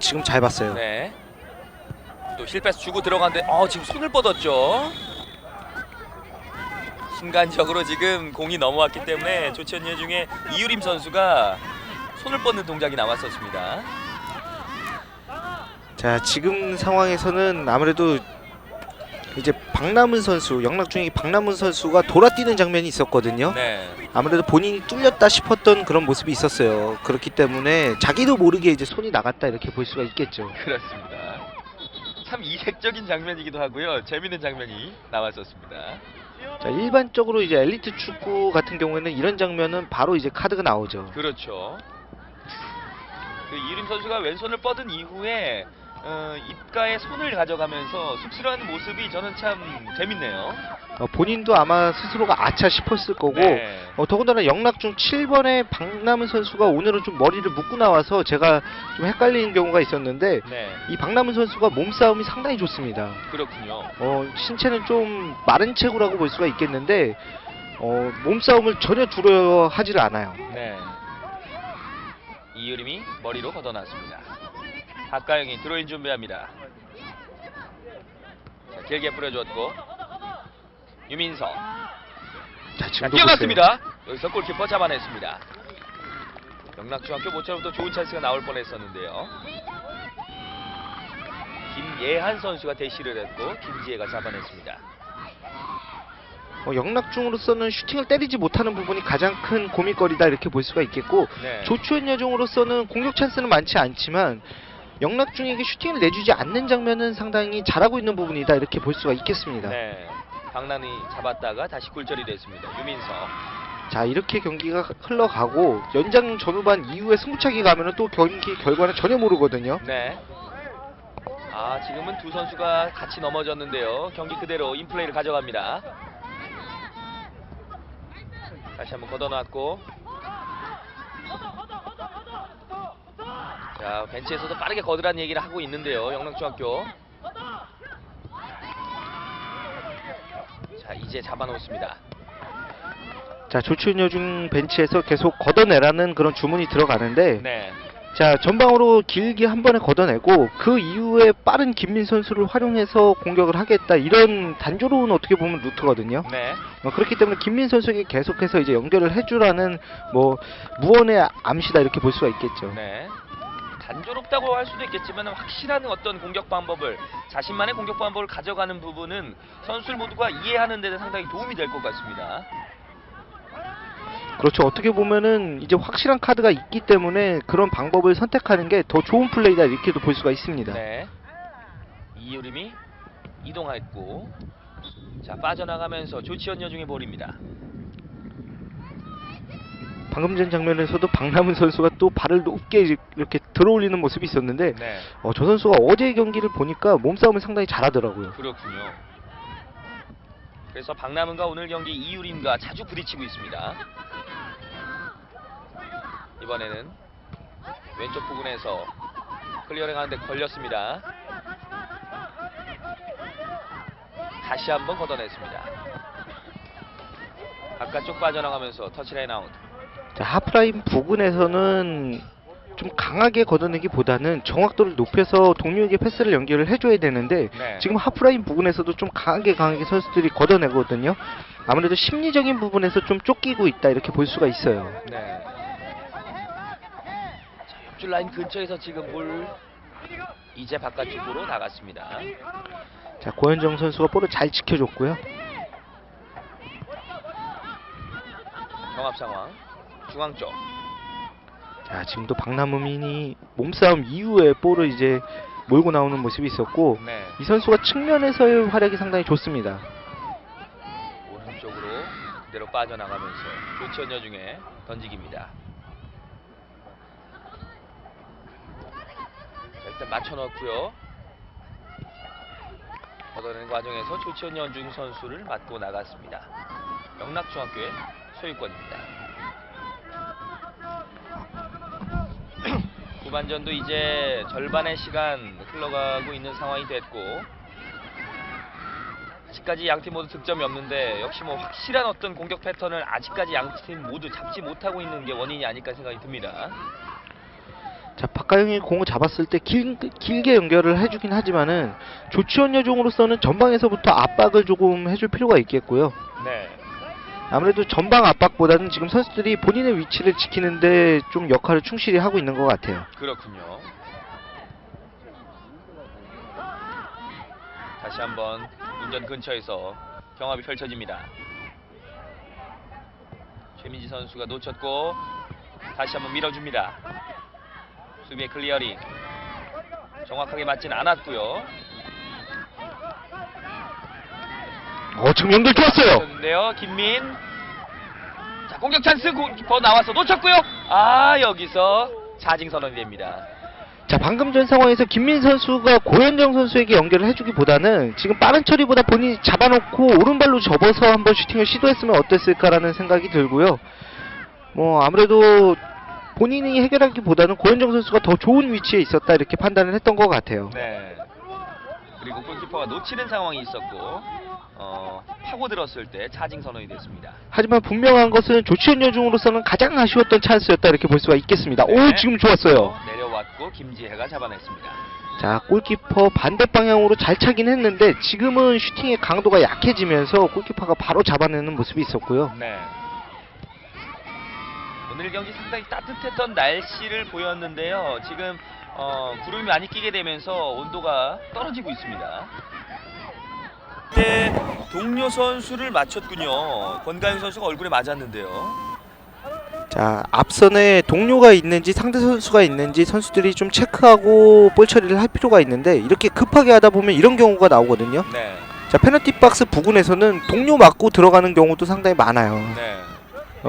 지금 잘 봤어요. 네. 또 힐패스 주고 들어갔는데 지금 손을 뻗었죠. 순간적으로 지금 공이 넘어왔기 때문에 조치현 예중에 이유림 선수가 손을 뻗는 동작이 나왔었습니다. 자, 지금 상황에서는 아무래도 이제 박남은 선수, 영락중이 박남은 선수가 돌아뛰는 장면이 있었거든요. 네. 아무래도 본인이 뚫렸다 싶었던 그런 모습이 있었어요. 그렇기 때문에 자기도 모르게 이제 손이 나갔다 이렇게 볼 수가 있겠죠. 그렇습니다. 참 이색적인 장면이기도 하고요. 재밌는 장면이 나왔었습니다. 자, 일반적으로 이제 엘리트 축구 같은 경우에는 이런 장면은 바로 이제 카드가 나오죠. 그렇죠. 그 이유림 선수가 왼손을 뻗은 이후에 입가에 손을 가져가면서 쑥스러워하는 모습이 저는 참 재밌네요. 본인도 아마 스스로가 아차 싶었을 거고 네. 더군다나 영락중 7번의 박남은 선수가 오늘은 좀 머리를 묶고 나와서 제가 좀 헷갈리는 경우가 있었는데 네. 이 박남은 선수가 몸싸움이 상당히 좋습니다. 그렇군요. 신체는 좀 마른 체구라고 볼 수가 있겠는데 몸싸움을 전혀 두려워하지를 않아요. 네. 이유림이 머리로 걷어놨습니다. 박가영이 드로인 준비합니다. 자, 길게 뿌려줬고 유민서. 자, 자, 뛰어갔습니다. 여기서 골키퍼 잡아냈습니다. 영락중학교 모처럼부터 좋은 찬스가 나올 뻔했었는데요. 김예한 선수가 대시를 했고 김지혜가 잡아냈습니다. 영락중으로서는 슈팅을 때리지 못하는 부분이 가장 큰 고민거리다 이렇게 볼 수가 있겠고 네. 조추현 여중으로서는 공격 찬스는 많지 않지만 영락중에게 슈팅을 내주지 않는 장면은 상당히 잘하고 있는 부분이다 이렇게 볼 수가 있겠습니다. 네. 박난이 잡았다가 다시 굴절이 됐습니다. 유민서. 자, 이렇게 경기가 흘러가고 연장 전후반 이후에 승부차기 가면은 또 경기 결과는 전혀 모르거든요. 네. 지금은 두 선수가 같이 넘어졌는데요. 경기 그대로 인플레이를 가져갑니다. 다시 한번 걷어놨고, 자, 벤치에서도 빠르게 걷으라는 얘기를 하고 있는데요. 영락중학교. 자, 이제 잡아놓습니다. 자, 조추현 여중 벤치에서 계속 걷어내라는 그런 주문이 들어가는데 네. 자, 전방으로 길게 한 번에 걷어내고 그 이후에 빠른 김민 선수를 활용해서 공격을 하겠다 이런 단조로운 어떻게 보면 루트거든요. 네. 그렇기 때문에 김민 선수에게 계속해서 이제 연결을 해주라는 무언의 암시다 이렇게 볼 수가 있겠죠. 네. 단조롭다고 할 수도 있겠지만 확실한 어떤 공격 방법을, 자신만의 공격 방법을 가져가는 부분은 선수들 모두가 이해하는 데 상당히 도움이 될 것 같습니다. 그렇죠. 어떻게 보면은 이제 확실한 카드가 있기 때문에 그런 방법을 선택하는 게 더 좋은 플레이다 이렇게도 볼 수가 있습니다. 네. 이유림이 이동했고, 자, 빠져나가면서 조치현 여중의 볼입니다. 방금 전 장면에서도 박남은 선수가 또 발을 높게 이렇게 들어올리는 모습이 있었는데 네. 저 선수가 어제 경기를 보니까 몸싸움을 상당히 잘하더라고요. 그렇군요. 그래서 박남은과 오늘 경기 이유림과 자주 부딪히고 있습니다. 이번에는 왼쪽 부분에서 클리어링 하는데 걸렸습니다. 다시 한번 걷어냈습니다. 바깥쪽 빠져나가면서 터치라인 아웃. 자, 하프라인 부근에서는 좀 강하게 걷어내기보다는 정확도를 높여서 동료에게 패스를 연결을 해줘야 되는데 네. 지금 하프라인 부근에서도 좀 강하게 선수들이 걷어내거든요. 아무래도 심리적인 부분에서 좀 쫓기고 있다 이렇게 볼 수가 있어요. 네. 자, 옆줄 라인 근처에서 지금 볼 이제 바깥쪽으로 나갔습니다. 자, 고현정 선수가 볼을 잘 지켜줬고요. 경합 상황. 중앙 쪽. 자, 지금도 박남은이 몸싸움 이후에 볼을 이제 몰고 나오는 모습이 있었고 네. 이 선수가 측면에서의 활약이 상당히 좋습니다. 오른쪽으로 그대로 빠져나가면서 조치현 여중에 던지기입니다. 자, 일단 맞춰 넣고요. 걷어내는 과정에서 조치현 여중 선수를 맞고 나갔습니다. 영락중학교의 소유권입니다. 후반전도 이제 절반의 시간 흘러가고 있는 상황이 됐고 아직까지 양팀 모두 득점이 없는데 역시 뭐 확실한 어떤 공격 패턴을 아직까지 양팀 모두 잡지 못하고 있는 게 원인이 아닐까 생각이 듭니다. 자, 박가영이 공을 잡았을 때 길게 연결을 해주긴 하지만은 조치원 여종으로서는 전방에서부터 압박을 조금 해줄 필요가 있겠고요. 네. 아무래도 전방 압박보다는 지금 선수들이 본인의 위치를 지키는데 좀 역할을 충실히 하고 있는 것 같아요. 그렇군요. 다시 한번 운전 근처에서 경합이 펼쳐집니다. 최민지 선수가 놓쳤고 다시 한번 밀어줍니다. 수비의 클리어링 정확하게 맞지는 않았고요. 지금 연결 좋았어요. 좋은데요, 김민. 자, 공격 찬스 더 나와서 놓쳤고요. 여기서 자징 선언이 됩니다. 자, 방금 전 상황에서 김민 선수가 고현정 선수에게 연결을 해주기보다는 지금 빠른 처리보다 본인이 잡아놓고 오른발로 접어서 한번 슈팅을 시도했으면 어땠을까라는 생각이 들고요. 뭐 아무래도 본인이 해결하기보다는 고현정 선수가 더 좋은 위치에 있었다 이렇게 판단을 했던 것 같아요. 네. 그리고 골키퍼가 놓치는 상황이 있었고 파고들었을 때 차징 선언이 됐습니다. 하지만 분명한 것은 조치현 여중으로서는 가장 아쉬웠던 찬스였다 이렇게 볼 수가 있겠습니다. 네. 오, 지금 좋았어요. 내려왔고 김지혜가 잡아냈습니다. 자, 골키퍼 반대 방향으로 잘 차긴 했는데 지금은 슈팅의 강도가 약해지면서 골키퍼가 바로 잡아내는 모습이 있었고요. 네. 오늘 경기 상당히 따뜻했던 날씨를 보였는데요. 지금 구름이 많이 끼게 되면서 온도가 떨어지고 있습니다. 네, 동료 선수를 맞췄군요. 권가영 선수가 얼굴에 맞았는데요. 자, 앞선에 동료가 있는지 상대 선수가 있는지 선수들이 좀 체크하고 볼 처리를 할 필요가 있는데 이렇게 급하게 하다 보면 이런 경우가 나오거든요. 네, 자, 페널티 박스 부근에서는 동료 맞고 들어가는 경우도 상당히 많아요. 네.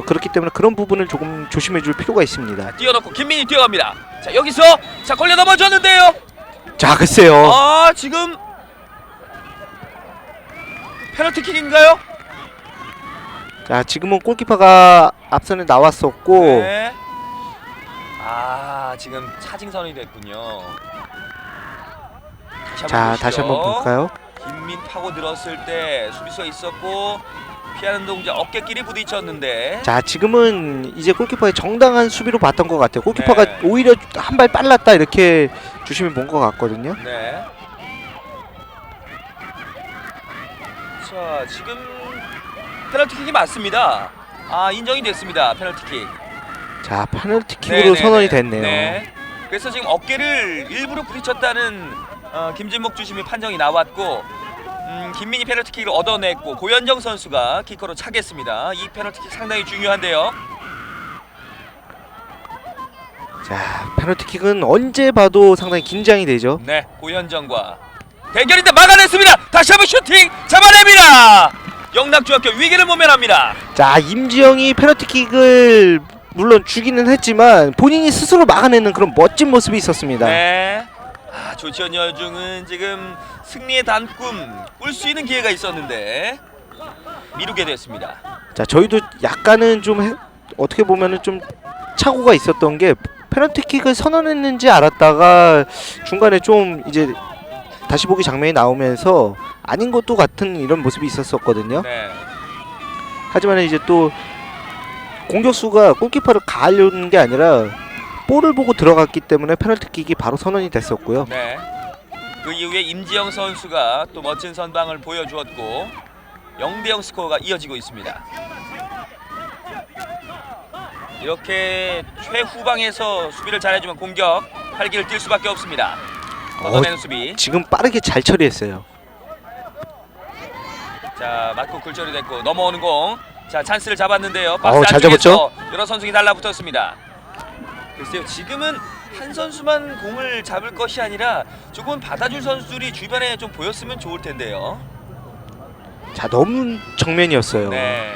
그렇기 때문에 그런 부분을 조금 조심해 줄 필요가 있습니다. 뛰어넣고 김민이 뛰어갑니다. 자, 여기서 자 걸려 넘어졌는데요. 자, 글쎄요. 지금 페널티킥인가요? 자, 지금은 골키퍼가 앞선에 나왔었고 네. 지금 차징 선언이 됐군요. 다시 한번 볼까요? 김민 파고 들었을 때 수비수가 있었고 피하는 동작 어깨끼리 부딪혔는데 자, 지금은 이제 골키퍼의 정당한 수비로 봤던 것 같아요. 골키퍼가 네. 오히려 한 발 빨랐다 이렇게 주심이 본 것 같거든요. 네. 자, 지금 페널티킥이 맞습니다. 인정이 됐습니다. 페널티킥. 자, 페널티킥으로 네네네. 선언이 됐네요. 네. 그래서 지금 어깨를 일부러 부딪혔다는 김진목 주심의 판정이 나왔고 김민희 페널티킥을 얻어냈고 고현정 선수가 키커로 차겠습니다. 이 페널티킥 상당히 중요한데요. 자, 페널티킥은 언제 봐도 상당히 긴장이 되죠. 네, 고현정과 대결인데 막아냈습니다. 다시 한번 슈팅 잡아냅니다. 영락중학교 위기를 모면합니다. 자, 임지영이 페널티킥을 물론 주기는 했지만 본인이 스스로 막아내는 그런 멋진 모습이 있었습니다. 네. 조치현 여중은 지금 승리의 단꿈 꿀 수 있는 기회가 있었는데 미루게 됐습니다. 자, 저희도 약간은 좀 어떻게 보면은 좀 착오가 있었던 게 페널티킥을 선언했는지 알았다가 중간에 좀 이제 다시 보기 장면이 나오면서 아닌 것도 같은 이런 모습이 있었거든요. 네. 하지만 이제 또 공격수가 골키퍼를 가하려는 게 아니라 볼을 보고 들어갔기 때문에 페널티킥이 바로 선언이 됐었고요. 네. 그 이후에 임지영 선수가 또 멋진 선방을 보여주었고 0대0 스코어가 이어지고 있습니다. 이렇게 최후방에서 수비를 잘해주면 공격 활기를 띨 수밖에 없습니다. 걷어내는 수비. 지금 빠르게 잘 처리했어요. 자, 맞고 굴절이 됐고 넘어오는 공. 자, 찬스를 잡았는데요. 박스 잘 안쪽에서 여러 선수가 달라붙었습니다. 글쎄요, 지금은 한 선수만 공을 잡을 것이 아니라 조금 받아줄 선수들이 주변에 좀 보였으면 좋을 텐데요. 자, 너무 정면이었어요. 네.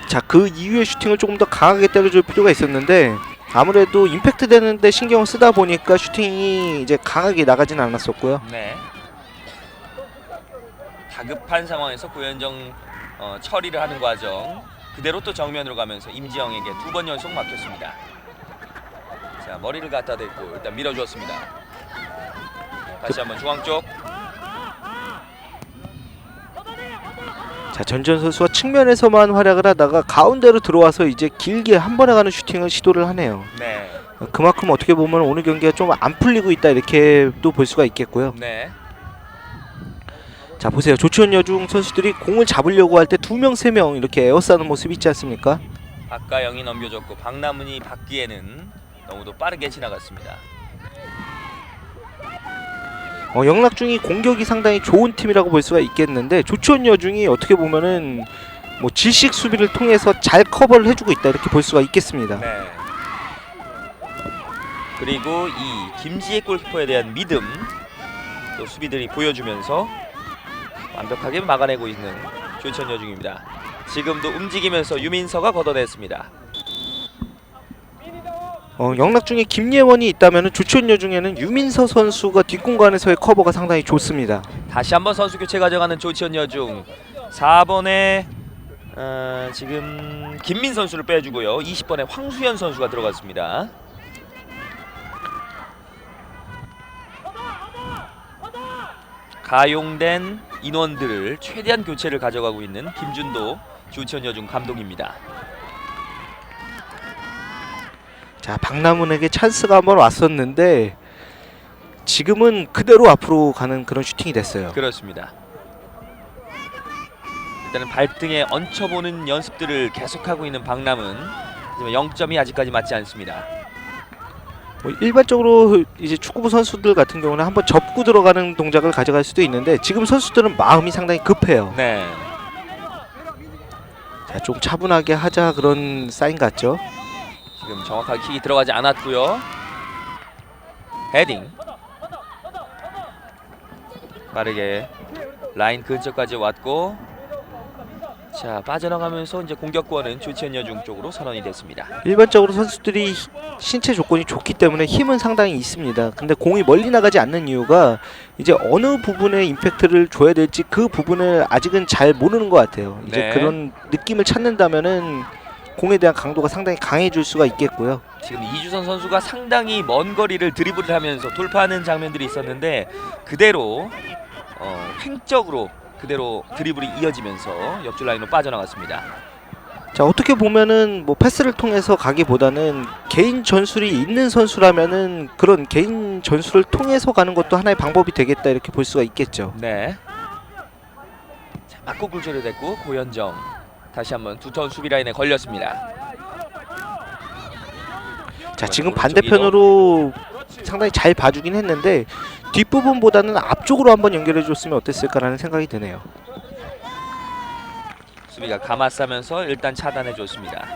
자, 그 이후의 슈팅을 조금 더 강하게 때려줄 필요가 있었는데 아무래도 임팩트 되는데 신경을 쓰다 보니까 슈팅이 이제 강하게 나가진 않았었고요. 네. 다급한 상황에서 고현정 처리를 하는 과정 그대로 또 정면으로 가면서 임지영에게 2번 연속 막혔습니다. 자, 머리를 갖다 대고 일단 밀어주었습니다. 다시 한번 중앙 쪽. 자, 전지현 선수가 측면에서만 활약을 하다가 가운데로 들어와서 이제 길게 한 번에 가는 슈팅을 시도를 하네요. 네. 그만큼 어떻게 보면 오늘 경기가 좀 안 풀리고 있다 이렇게 또 볼 수가 있겠고요. 네. 자, 보세요. 조치현 여중 선수들이 공을 잡으려고 할 때 2명, 3명 이렇게 에워싸는 모습이 있지 않습니까? 박가영이 넘겨줬고 박남훈이 받기에는 너무도 빠르게 지나갔습니다. 영락중이 공격이 상당히 좋은 팀이라고 볼 수가 있겠는데 조치현 여중이 어떻게 보면은 뭐 질식 수비를 통해서 잘 커버를 해주고 있다 이렇게 볼 수가 있겠습니다. 네. 그리고 이 김지혜 골키퍼에 대한 믿음 또 수비들이 보여주면서 완벽하게 막아내고 있는 조치현 여중입니다. 지금도 움직이면서 유민서가 걷어냈습니다. 영락중에 김예원이 있다면 조치현 여중에는 유민서 선수가 뒷공간에서의 커버가 상당히 좋습니다. 다시 한번 선수 교체 가져가는 조치현 여중. 4번에 지금 김민 선수를 빼주고요. 20번에 황수현 선수가 들어갔습니다. 가용된 인원들을 최대한 교체를 가져가고 있는 김준도 조치현 여중 감독입니다. 자, 박남훈에게 찬스가 한번 왔었는데 지금은 그대로 앞으로 가는 그런 슈팅이 됐어요. 그렇습니다. 일단은 발등에 얹혀보는 연습들을 계속하고 있는 박남은 하지만 0점이 아직까지 맞지 않습니다. 일반적으로 이제 축구부 선수들 같은 경우는 한번 접고 들어가는 동작을 가져갈 수도 있는데 지금 선수들은 마음이 상당히 급해요. 네. 자, 좀 차분하게 하자 그런 사인 같죠? 지금 정확하게 킥이 들어가지 않았고요. 헤딩. 빠르게 라인 근처까지 왔고 자, 빠져나가면서 이제 공격권은 조치현 여중 쪽으로 선언이 됐습니다. 일반적으로 선수들이 신체 조건이 좋기 때문에 힘은 상당히 있습니다. 근데 공이 멀리 나가지 않는 이유가 이제 어느 부분에 임팩트를 줘야 될지 그 부분을 아직은 잘 모르는 것 같아요. 이제 네. 그런 느낌을 찾는다면은 공에 대한 강도가 상당히 강해질 수가 있겠고요. 지금 이주선 선수가 상당히 먼 거리를 드리블을 하면서 돌파하는 장면들이 있었는데 그대로 횡적으로 그대로 드리블이 이어지면서 옆줄 라인으로 빠져나갔습니다. 자, 어떻게 보면은 뭐 패스를 통해서 가기보다는 개인 전술이 있는 선수라면은 그런 개인 전술을 통해서 가는 것도 하나의 방법이 되겠다 이렇게 볼 수가 있겠죠. 네. 자, 맞고 굴절이 됐고 고현정 다시 한번 두터운 수비 라인에 걸렸습니다. 자, 지금 반대편으로 상당히 잘 봐주긴 했는데 뒷부분보다는 앞쪽으로 한번 연결해 줬으면 어땠을까라는 생각이 드네요. 수비가 감았으면서 일단 차단해 줬습니다.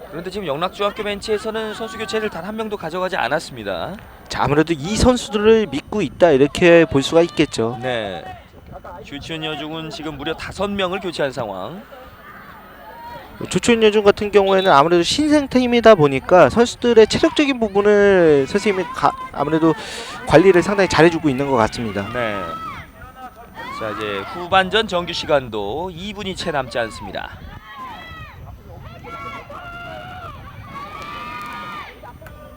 그런데 지금 영락중학교 벤치에서는 선수 교체를 단 한 명도 가져가지 않았습니다. 자, 아무래도 이 선수들을 믿고 있다 이렇게 볼 수가 있겠죠. 네. 조치현 여중은 지금 무려 5명을 교체한 상황. 조촌여중 같은 경우에는 아무래도 신생팀이다 보니까 선수들의 체력적인 부분을 선생님이 아무래도 관리를 상당히 잘해주고 있는 것 같습니다. 네. 자, 이제 후반전 정규 시간도 2분이 채 남지 않습니다.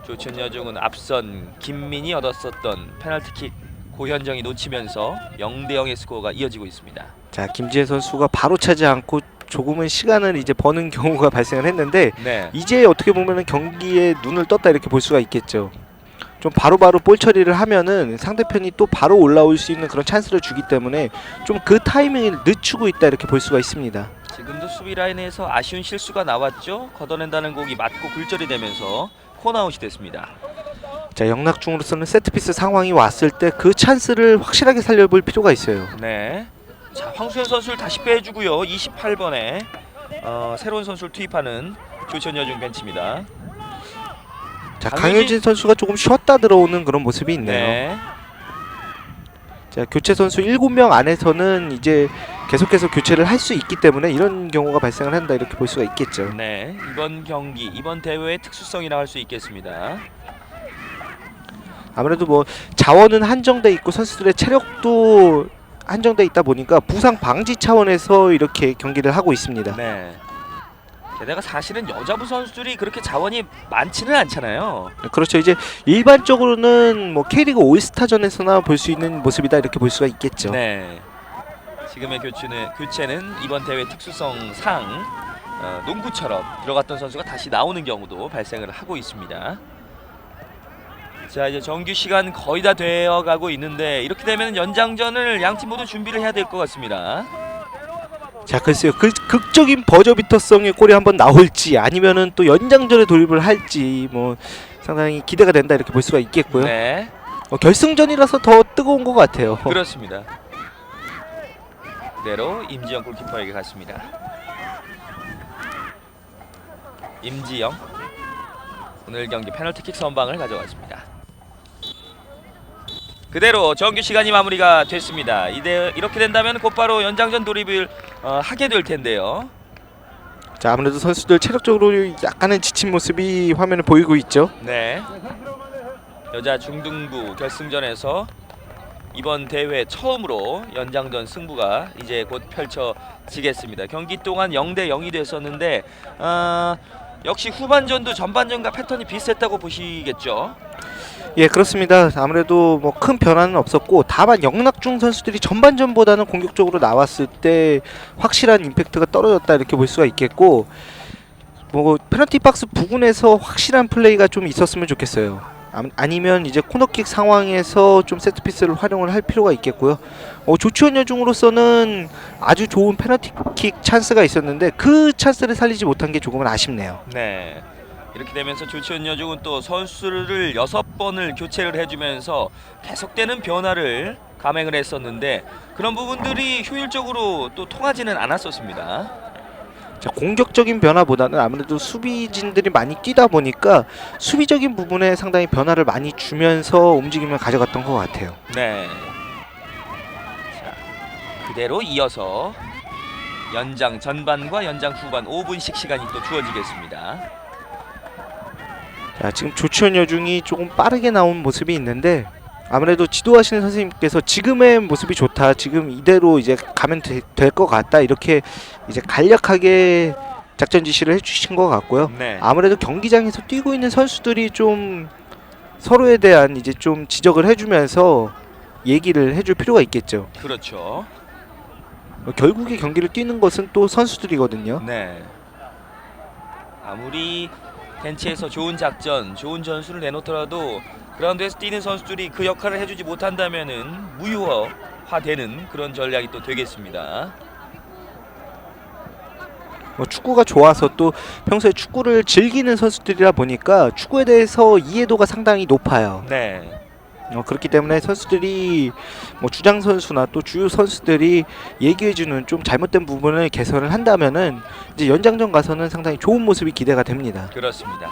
조천여중은 앞선 김민이 얻었었던 페널티킥 고현정이 놓치면서 0대0의 스코어가 이어지고 있습니다. 자, 김지혜 선수가 바로 차지 않고 조금은 시간을 이제 버는 경우가 발생을 했는데 네. 이제 어떻게 보면은 경기에 눈을 떴다 이렇게 볼 수가 있겠죠. 좀 바로바로 볼 처리를 하면은 상대편이 또 바로 올라올 수 있는 그런 찬스를 주기 때문에 좀 그 타이밍을 늦추고 있다 이렇게 볼 수가 있습니다. 지금도 수비 라인에서 아쉬운 실수가 나왔죠. 걷어낸다는 공이 맞고 굴절이 되면서 코너아웃이 됐습니다. 자, 영락중으로서는 세트피스 상황이 왔을 때 그 찬스를 확실하게 살려볼 필요가 있어요. 네. 자, 황수현 선수를 다시 빼주고요. 28번에 새로운 선수를 투입하는 조천여중 벤치입니다. 자, 강효진 선수가 조금 쉬었다 들어오는 그런 모습이 있네요. 네. 자, 교체 선수 7명 안에서는 이제 계속해서 교체를 할 수 있기 때문에 이런 경우가 발생을 한다 이렇게 볼 수가 있겠죠. 네. 이번 경기, 이번 대회의 특수성이라 할 수 있겠습니다. 아무래도 뭐 자원은 한정돼 있고 선수들의 체력도 한정돼 있다 보니까 부상 방지 차원에서 이렇게 경기를 하고 있습니다. 네. 게다가 사실은 여자부 선수들이 그렇게 자원이 많지는 않잖아요. 그렇죠. 이제 일반적으로는 뭐 K리그 올스타전에서나 볼 수 있는 모습이다 이렇게 볼 수가 있겠죠. 네. 지금의 교체는 이번 대회 특수성상 농구처럼 들어갔던 선수가 다시 나오는 경우도 발생을 하고 있습니다. 자, 이제 정규 시간 거의 다 되어가고 있는데 이렇게 되면 연장전을 양 팀 모두 준비를 해야 될 것 같습니다. 자, 글쎄요. 그 극적인 버저비터성의 골이 한번 나올지 아니면은 또 연장전에 돌입을 할지 뭐 상당히 기대가 된다 이렇게 볼 수가 있겠고요. 네, 결승전이라서 더 뜨거운 것 같아요. 그렇습니다. 그대로 임지영 골키퍼에게 갔습니다. 임지영 오늘 경기 페널티킥 선방을 가져왔습니다. 그대로 정규 시간이 마무리가 됐습니다. 이렇게 된다면 곧바로 연장전 돌입을 하게 될 텐데요. 자, 아무래도 선수들 체력적으로 약간은 지친 모습이 화면에 보이고 있죠. 네. 여자 중등부 결승전에서 이번 대회 처음으로 연장전 승부가 이제 곧 펼쳐지겠습니다. 경기 동안 0대0이 됐었는데 역시 후반전도 전반전과 패턴이 비슷했다고 보시겠죠? 예, 그렇습니다. 아무래도 뭐 큰 변화는 없었고 다만 영락중 선수들이 전반전보다는 공격적으로 나왔을 때 확실한 임팩트가 떨어졌다 이렇게 볼 수가 있겠고 뭐 페널티 박스 부근에서 확실한 플레이가 좀 있었으면 좋겠어요. 아니면 이제 코너킥 상황에서 좀 세트피스를 활용을 할 필요가 있겠고요. 조치원여중으로서는 아주 좋은 페널티킥 찬스가 있었는데 그 찬스를 살리지 못한 게 조금은 아쉽네요. 네. 이렇게 되면서 조치원여중은 또 선수를 6번을 교체를 해주면서 계속되는 변화를 감행을 했었는데 그런 부분들이 효율적으로 또 통하지는 않았었습니다. 자, 공격적인 변화보다는 아무래도 수비진들이 많이 뛰다 보니까 수비적인 부분에 상당히 변화를 많이 주면서 움직임을 가져갔던 것 같아요. 네. 자, 그대로 이어서 연장 전반과 연장 후반 5분씩 시간이 또 주어지겠습니다. 자, 지금 조치원여중이 조금 빠르게 나온 모습이 있는데 아무래도 지도하시는 선생님께서 지금의 모습이 좋다, 지금 이대로 이제 가면 될 것 같다 이렇게 이제 간략하게 작전 지시를 해주신 것 같고요. 네. 아무래도 경기장에서 뛰고 있는 선수들이 좀 서로에 대한 이제 좀 지적을 해주면서 얘기를 해줄 필요가 있겠죠. 그렇죠. 결국에 경기를 뛰는 것은 또 선수들이거든요. 네. 아무리 벤치에서 좋은 작전, 좋은 전술을 내놓더라도 그라운드에서 뛰는 선수들이 그 역할을 해주지 못한다면은 무효화되는 그런 전략이 또 되겠습니다. 축구가 좋아서 또 평소에 축구를 즐기는 선수들이라 보니까 축구에 대해서 이해도가 상당히 높아요. 네. 그렇기 때문에 선수들이 뭐 주장 선수나 또 주요 선수들이 얘기해주는 좀 잘못된 부분을 개선을 한다면은 이제 연장전 가서는 상당히 좋은 모습이 기대가 됩니다. 그렇습니다.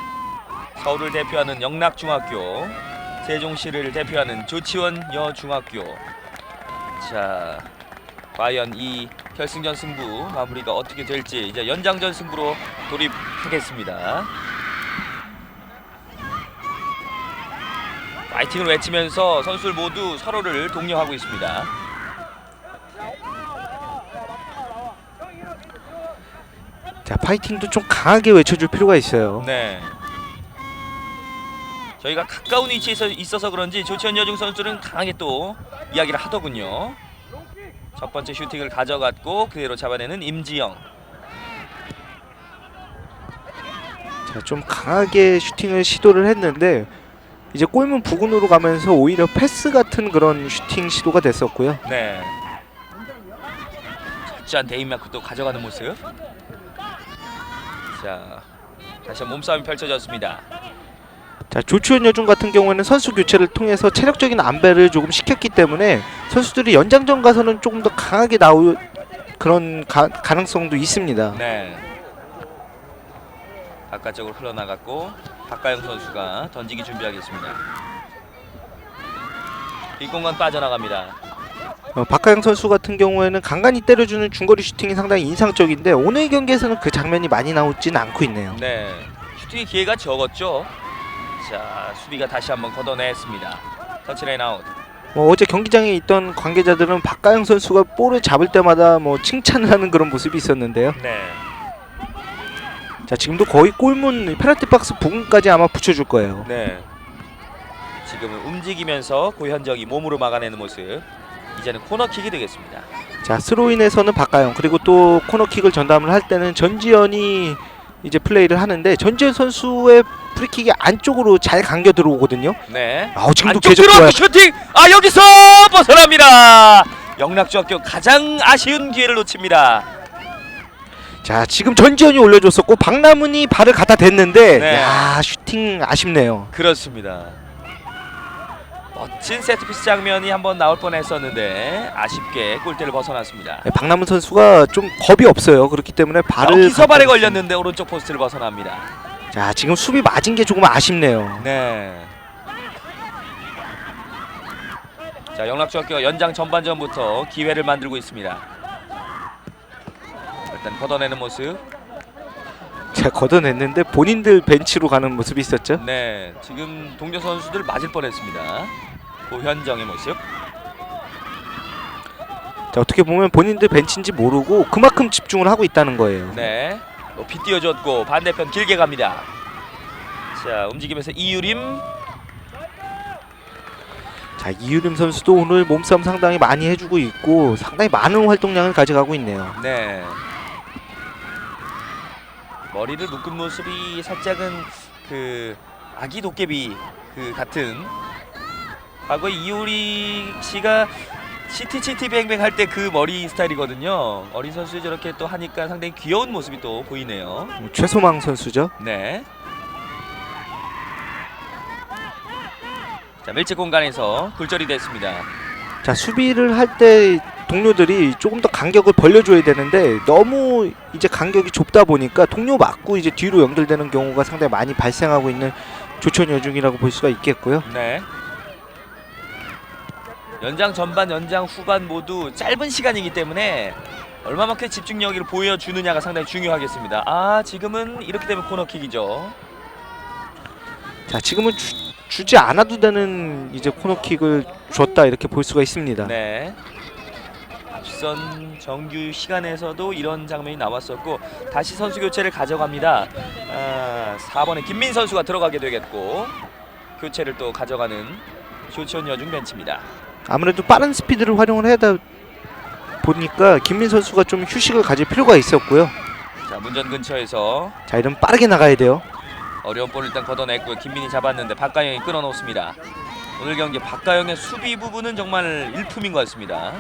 서울을 대표하는 영락중학교, 세종시를 대표하는 조치원 여중학교. 자, 과연 이 결승전 승부 마무리가 어떻게 될지 이제 연장전 승부로 돌입하겠습니다. 파이팅을 외치면서 선수들 모두 서로를 독려하고 있습니다. 자, 파이팅도 좀 강하게 외쳐줄 필요가 있어요. 네. 저희가 가까운 위치에 있어서 그런지 조치현 여중 선수는 강하게 또 이야기를 하더군요. 첫 번째 슈팅을 가져갔고 그대로 잡아내는 임지영. 자, 좀 강하게 슈팅을 시도를 했는데 이제 골문 부근으로 가면서 오히려 패스 같은 그런 슈팅 시도가 됐었고요. 네. 철저한 데인마크 또 가져가는 모습. 자, 다시 한번 몸싸움이 펼쳐졌습니다. 자, 조치현 여중 같은 경우에는 선수 교체를 통해서 체력적인 안배를 조금 시켰기 때문에 선수들이 연장전 가서는 조금 더 강하게 나올 그런 가능성도 있습니다. 네. 바깥쪽으로 흘러나갔고 박가영 선수가 던지기 준비하겠습니다. 뒷공간 빠져나갑니다. 박하영 선수 같은 경우에는 간간히 때려주는 중거리 슈팅이 상당히 인상적인데 오늘 경기에서는 그 장면이 많이 나오지는 않고 있네요. 네. 슈팅의 기회가 적었죠. 자, 수비가 다시 한번 걷어냈습니다. 터치라인 아웃. 어제 경기장에 있던 관계자들은 박가영 선수가 볼을 잡을 때마다 칭찬을 하는 그런 모습이 있었는데요. 네. 자, 지금도 거의 골문 페널티 박스 부근까지 아마 붙여줄 거예요. 네. 지금은 움직이면서 고현정이 몸으로 막아내는 모습. 이제는 코너킥이 되겠습니다. 자, 스로인에서는 박가영, 그리고 또 코너킥을 전담을 할 때는 전지현이 이제 플레이를 하는데 전지현 선수의 프리킥이 안쪽으로 잘 감겨 들어오거든요. 네. 지금도 안쪽 계속 좋아요. 들어왔고 슈팅. 여기서 벗어납니다. 영락중학교 가장 아쉬운 기회를 놓칩니다. 자, 지금 전지현이 올려줬었고 박남훈이 발을 갖다 댔는데 네. 야, 슈팅 아쉽네요. 그렇습니다. 멋진 세트피스 장면이 한번 나올 뻔했었는데 아쉽게 골대를 벗어났습니다. 네, 박남훈 선수가 좀 겁이 없어요. 그렇기 때문에 발을 여기서 발에 갖다 걸렸는데 오른쪽 포스트를 벗어납니다. 자, 지금 수비 맞은 게 조금 아쉽네요. 네. 자, 영락중학교가 연장 전반전부터 기회를 만들고 있습니다. 일단 걷어내는 모습. 자, 걷어냈는데 본인들 벤치로 가는 모습이 있었죠. 네, 지금 동료 선수들 맞을 뻔했습니다. 고현정의 모습. 자, 어떻게 보면 본인들 벤치인지 모르고 그만큼 집중을 하고 있다는 거예요. 네, 높이 띄워줬고 반대편 길게 갑니다. 자, 움직이면서 이유림. 자, 이유림 선수도 오늘 몸싸움 상당히 많이 해주고 있고 상당히 많은 활동량을 가져가고 있네요. 네. 머리를 묶은 모습이 살짝은 그 아기 도깨비 그 같은 과거 이효리 씨가 치티 뱅뱅 할 때 그 머리 스타일이거든요. 어린 선수 저렇게 또 하니까 상당히 귀여운 모습이 또 보이네요. 최소망 선수죠. 네. 자, 밀집 공간에서 굴절이 됐습니다. 자, 수비를 할 때 동료들이 조금 더 간격을 벌려줘야 되는데 너무 이제 간격이 좁다 보니까 동료 맞고 이제 뒤로 연결되는 경우가 상당히 많이 발생하고 있는 조치현 여중이라고 볼 수가 있겠고요. 네. 연장 전반, 연장 후반 모두 짧은 시간이기 때문에 얼마만큼 집중력을 보여주느냐가 상당히 중요하겠습니다. 지금은 이렇게 되면 코너킥이죠. 자, 지금은 주지 않아도 되는 이제 코너킥을 줬다 이렇게 볼 수가 있습니다. 네. 앞선 정규 시간에서도 이런 장면이 나왔었고 다시 선수 교체를 가져갑니다. 4번에 김민 선수가 들어가게 되겠고 교체를 또 가져가는 조치현 여중 벤치입니다. 아무래도 빠른 스피드를 활용을 해다 보니까 김민 선수가 좀 휴식을 가질 필요가 있었고요. 자, 문전 근처에서 자, 이러면 빠르게 나가야 돼요. 어려운 볼을 일단 걷어냈고요. 김민이 잡았는데 박가영이 끊어놓습니다. 오늘 경기 박가영의 수비 부분은 정말 일품인 것 같습니다.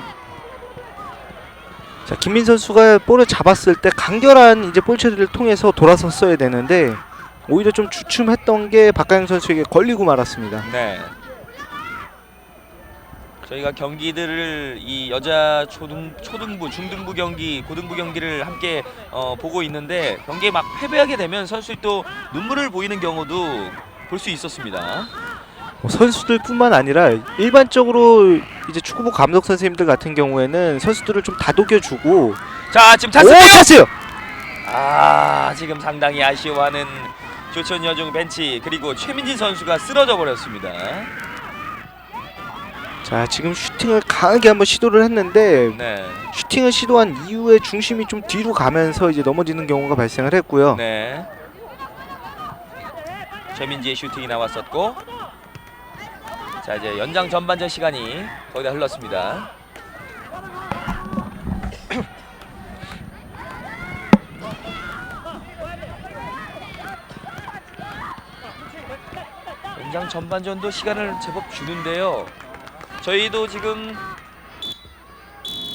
자, 김민 선수가 볼을 잡았을 때 간결한 이제 볼 처리를 통해서 돌아섰어야 되는데 오히려 좀 주춤했던 게 박가영 선수에게 걸리고 말았습니다. 네. 저희가 경기들을 이 여자 초등부, 중등부 경기, 고등부 경기를 함께 보고 있는데 경기에 막 패배하게 되면 선수들이 또 눈물을 보이는 경우도 볼 수 있었습니다. 선수들뿐만 아니라 일반적으로 이제 축구부 감독 선생님들 같은 경우에는 선수들을 좀 다독여주고 자, 지금 오 찬스. 찬스요! 아, 지금 상당히 아쉬워하는 조천 여중 벤치, 그리고 최민진 선수가 쓰러져 버렸습니다. 자 지금 슈팅을 강하게 한번 시도를 했는데 네. 슈팅을 시도한 이후에 중심이 좀 뒤로 가면서 이제 넘어지는 경우가 발생을 했고요. 네. 최민지의 슈팅이 나왔었고, 자 이제 연장 전반전 시간이 거의 다 흘렀습니다. 연장 전반전도 시간을 제법 주는데요. 저희도 지금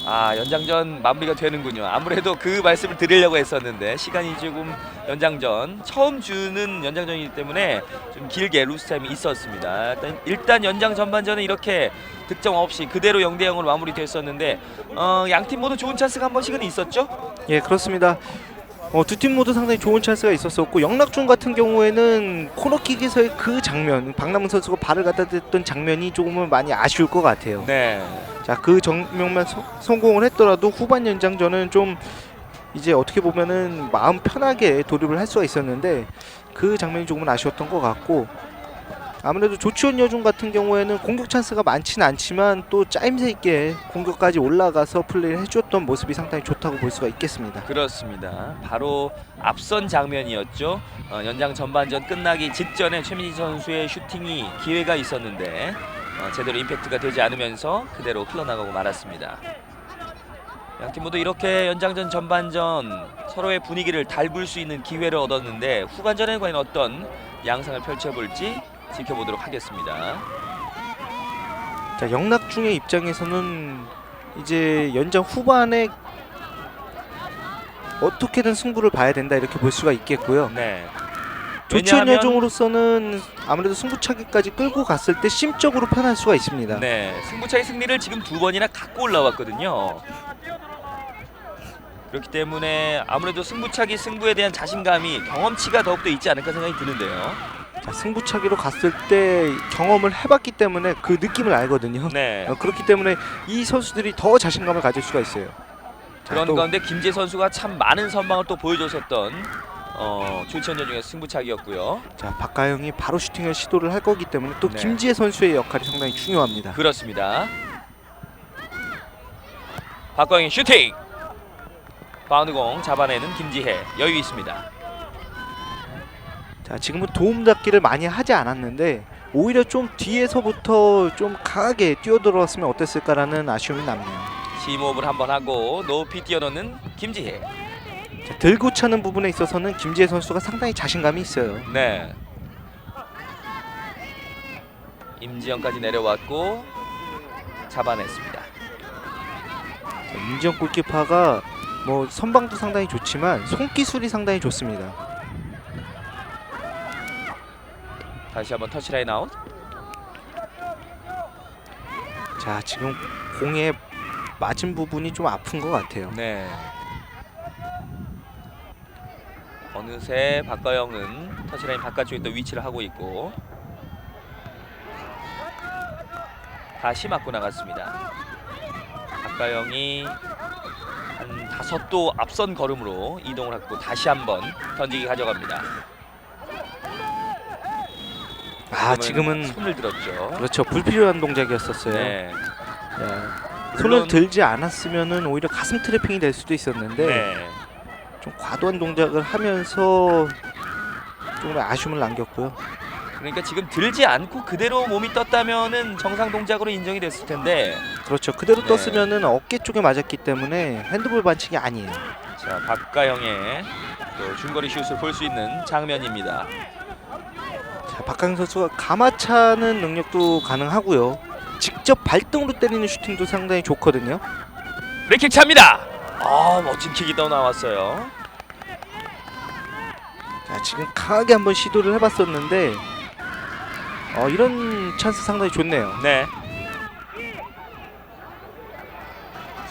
연장전 마무리가 되는군요. 아무래도 그 말씀을 드리려고 했었는데 시간이 조금 연장전 처음 주는 연장전이기 때문에 좀 길게 루스타임이 있었습니다. 일단 연장 전반전은 이렇게 득점 없이 그대로 0대 0으로 마무리됐었는데 양팀 모두 좋은 찬스가 한 번씩은 있었죠? 예 그렇습니다. 두 팀 모두 상당히 좋은 찬스가 있었었고 영락중 같은 경우에는 코너킥에서의 그 장면 박남은 선수가 발을 갖다 댔던 장면이 조금은 많이 아쉬울 것 같아요. 네. 자 그 장면만 성공을 했더라도 후반 연장전은 좀 이제 어떻게 보면은 마음 편하게 돌입을 할 수가 있었는데 그 장면이 조금은 아쉬웠던 것 같고 아무래도 조치원 여중 같은 경우에는 공격 찬스가 많지는 않지만 또 짜임새 있게 공격까지 올라가서 플레이를 해주었던 모습이 상당히 좋다고 볼 수가 있겠습니다. 그렇습니다. 바로 앞선 장면이었죠. 연장 전반전 끝나기 직전에 최민지 선수의 슈팅이 기회가 있었는데 제대로 임팩트가 되지 않으면서 그대로 흘러나가고 말았습니다. 양팀 모두 이렇게 연장전 전반전 서로의 분위기를 달굴 수 있는 기회를 얻었는데 후반전에 과연 어떤 양상을 펼쳐볼지 지켜보도록 하겠습니다. 자 영락중의 입장에서는 이제 연장 후반에 어떻게든 승부를 봐야 된다 이렇게 볼 수가 있겠고요. 네. 조치원 왜냐하면- 여중으로서는 아무래도 승부차기까지 끌고 갔을 때 심적으로 편할 수가 있습니다. 네, 승부차기 승리를 지금 2번이나 갖고 올라왔거든요. 그렇기 때문에 아무래도 승부차기 승부에 대한 자신감이 경험치가 더욱더 있지 않을까 생각이 드는데요. 자, 승부차기로 갔을 때 경험을 해봤기 때문에 그 느낌을 알거든요. 네. 그렇기 때문에 이 선수들이 더 자신감을 가질 수가 있어요. 자, 그런 또 가운데 김재 선수가 참 많은 선방을 또 보여줬었던 조치원전 중의 승부차기였고요. 자, 박가영이 바로 슈팅을 시도를 할 거기 때문에 또 네. 김지혜 선수의 역할이 상당히 중요합니다. 그렇습니다. 박광희 슈팅! 바운드공 잡아내는 김지혜 여유 있습니다. 자, 지금은 도움 닫기를 많이 하지 않았는데 오히려 좀 뒤에서부터 좀 강하게 뛰어들어왔으면 어땠을까라는 아쉬움이 남네요. 심호흡을 한번 하고 높이 뛰어넣는 김지혜. 자, 들고 차는 부분에 있어서는 김지혜 선수가 상당히 자신감이 있어요. 네. 임지영까지 내려왔고 잡아냈습니다. 자, 임지영 골키퍼가 뭐 선방도 상당히 좋지만 손기술이 상당히 좋습니다. 다시 한번 터치라인 아웃. 자, 지금 공에 맞은 부분이 좀 아픈 것 같아요. 네. 어느새 박가영은 터치라인 바깥쪽에 또 위치를 하고 있고 다시 맞고 나갔습니다. 박가영이 한 5도 앞선 걸음으로 이동을 하고 다시 한번 던지기 가져갑니다. 지금은 손을 들었죠. 그렇죠. 불필요한 동작이었었어요. 네. 자, 물론- 손을 들지 않았으면은 오히려 가슴 트래핑이 될 수도 있었는데 네. 좀 과도한 동작을 하면서 조금 아쉬움을 남겼고요. 그러니까 지금 들지 않고 그대로 몸이 떴다면은 정상 동작으로 인정이 됐을 텐데. 그렇죠. 그대로 네. 떴으면은 어깨 쪽에 맞았기 때문에 핸드볼 반칙이 아니에요. 자, 박가영의 또 중거리 슛을 볼 수 있는 장면입니다. 자, 박강현 선수가 감아차는 능력도 가능하고요. 직접 발등으로 때리는 슈팅도 상당히 좋거든요. 프리킥 찹니다. 멋진 킥이 또 나왔어요. 자, 지금 강하게 한번 시도를 해봤었는데 이런 찬스 상당히 좋네요. 네.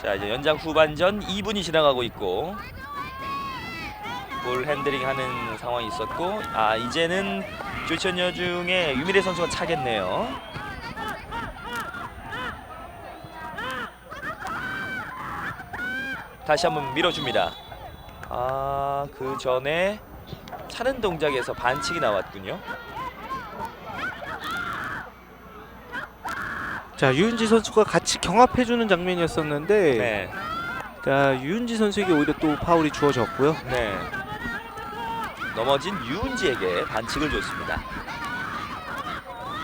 자, 이제 연장 후반전 2분이 지나가고 있고 볼 핸들링하는 상황이 있었고 이제는 조천여 중에 유미래 선수가 차겠네요. 다시 한번 밀어줍니다. 그 전에 차는 동작에서 반칙이 나왔군요. 자, 유은지 선수가 같이 경합해주는 장면이었었는데 네. 자, 유은지 선수에게 오히려 또 파울이 주어졌고요. 네. 넘어진 유은지에게 반칙을 줬습니다.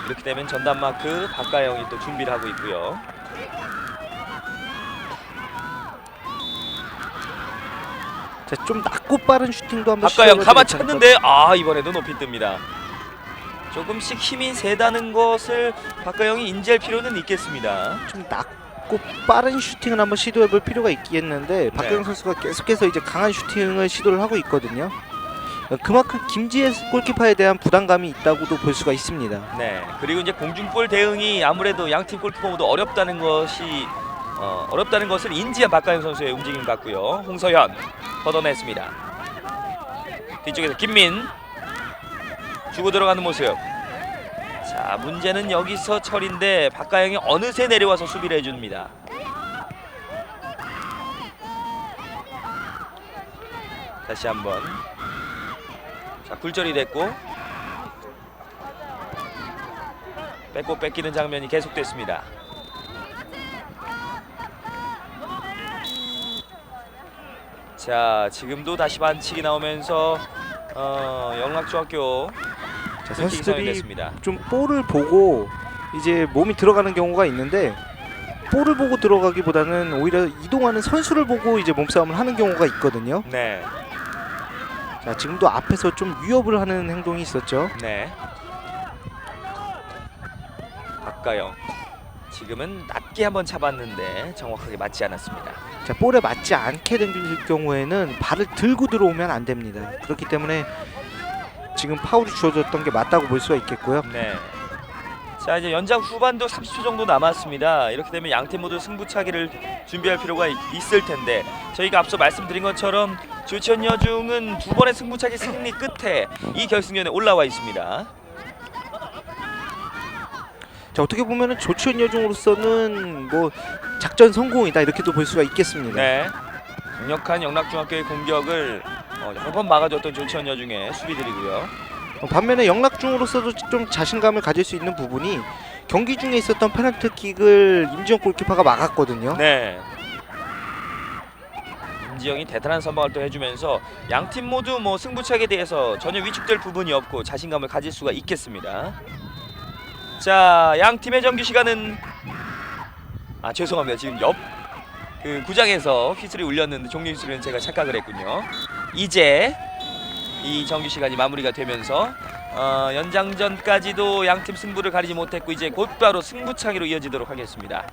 이렇게 되면 전담 마크 박가영이 또 준비를 하고 있고요. 자, 좀 낮고 빠른 슈팅도 한번 박가영 시도해봐도 가만 괜찮을 찼는데 이번에도 높이 뜹니다. 조금씩 힘이 세다는 것을 박가영이 인지할 필요는 있겠습니다. 좀 낮고 빠른 슈팅을 한번 시도해볼 필요가 있겠는데 박가영 선수가 계속해서 이제 강한 슈팅을 시도를 하고 있거든요. 그만큼 김지혜 골키퍼에 대한 부담감이 있다고도 볼 수가 있습니다. 네. 그리고 이제 공중볼 대응이 아무래도 양팀 골키퍼 모두 어렵다는 것을 인지한 박가영 선수의 움직임 같고요. 홍서현 걷어냈습니다. 뒤쪽에서 김민 주고 들어가는 모습. 자, 문제는 여기서 처리인데 박가영이 어느새 내려와서 수비를 해줍니다. 다시 한번. 자, 굴절이 됐고 뺏고 뺏기는 장면이 계속됐습니다. 자, 지금도 다시 반칙이 나오면서 영락중학교 자, 선수들이 상황이 선수들이 됐습니다. 좀 볼을 보고 이제 몸이 들어가는 경우가 있는데 볼을 보고 들어가기보다는 오히려 이동하는 선수를 보고 이제 몸싸움을 하는 경우가 있거든요. 네, 자, 지금도 앞에서 좀 위협을 하는 행동이 있었죠. 네. 박가영 지금은 낮게 한번 잡았는데 정확하게 맞지 않았습니다. 자, 볼에 맞지 않게 된 경우에는 발을 들고 들어오면 안 됩니다. 그렇기 때문에 지금 파울이 주어졌던 게 맞다고 볼 수가 있겠고요. 네. 자, 이제 연장 후반도 30초 정도 남았습니다. 이렇게 되면 양팀 모두 승부차기를 준비할 필요가 있을 텐데 저희가 앞서 말씀드린 것처럼 조천여중은 두 번의 승부차기 승리 끝에 이 결승전에 올라와 있습니다. 자, 어떻게 보면은 조치원여중으로서는 뭐 작전 성공이다 이렇게도 볼 수가 있겠습니다. 네. 강력한 영락중학교의 공격을 여러 번 막아줬던 조천여중의 수비들이고요. 반면에 영락중으로서도 좀 자신감을 가질 수 있는 부분이 경기 중에 있었던 페널티킥을 임지영 골키퍼가 막았거든요. 네. 임지영이 대단한 선방을 또 해주면서 양팀 모두 뭐 승부차기에 대해서 전혀 위축될 부분이 없고 자신감을 가질 수가 있겠습니다. 자, 양팀의 정규 시간은 죄송합니다. 지금 옆 그 구장에서 휘슬이 울렸는데 종료 휘슬은 제가 착각을 했군요. 이제 이 정규 시간이 마무리가 되면서 연장전까지도 양팀 승부를 가리지 못했고 이제 곧바로 승부차기로 이어지도록 하겠습니다.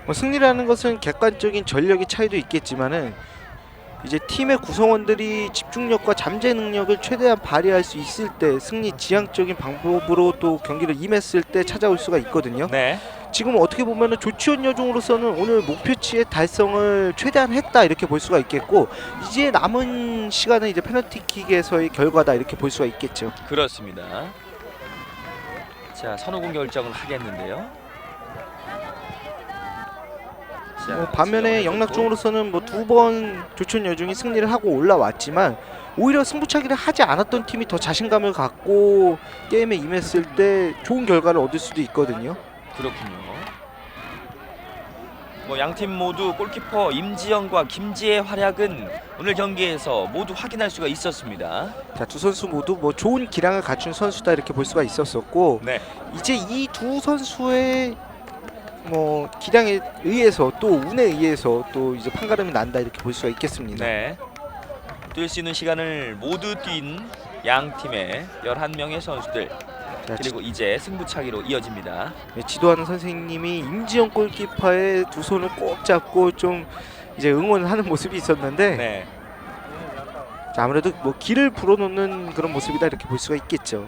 뭐 승리라는 것은 객관적인 전력의 차이도 있겠지만은 이제 팀의 구성원들이 집중력과 잠재 능력을 최대한 발휘할 수 있을 때 승리 지향적인 방법으로 또 경기를 임했을 때 찾아올 수가 있거든요. 네. 지금 어떻게 보면은 조치원여중으로서는 오늘 목표치의 달성을 최대한 했다 이렇게 볼 수가 있겠고 이제 남은 시간은 이제 페널티킥에서의 결과다 이렇게 볼 수가 있겠죠. 그렇습니다. 자, 선호공 결정을 하겠는데요. 자, 뭐 반면에 영락중으로서는 뭐 두 번 조천여중이 승리를 하고 올라왔지만 오히려 승부차기를 하지 않았던 팀이 더 자신감을 갖고 게임에 임했을 때 좋은 결과를 얻을 수도 있거든요. 그렇군요. 뭐 양팀 모두 골키퍼 임지영과 김지혜의 활약은 오늘 경기에서 모두 확인할 수가 있었습니다. 자, 두 선수 모두 뭐 좋은 기량을 갖춘 선수다 이렇게 볼 수가 있었었고 네. 이제 이 두 선수의 뭐 기량에 의해서 또 운에 의해서 또 이제 판가름이 난다 이렇게 볼 수가 있겠습니다. 네. 뛸 수 있는 시간을 모두 뛴 양 팀의 11명의 선수들. 자, 그리고 이제 승부차기로 이어집니다. 지도하는 선생님이 임지영 골키퍼의 두 손을 꼭 잡고 좀 이제 응원을 하는 모습이 있었는데 네. 자, 아무래도 뭐 기를 불어넣는 그런 모습이다 이렇게 볼 수가 있겠죠.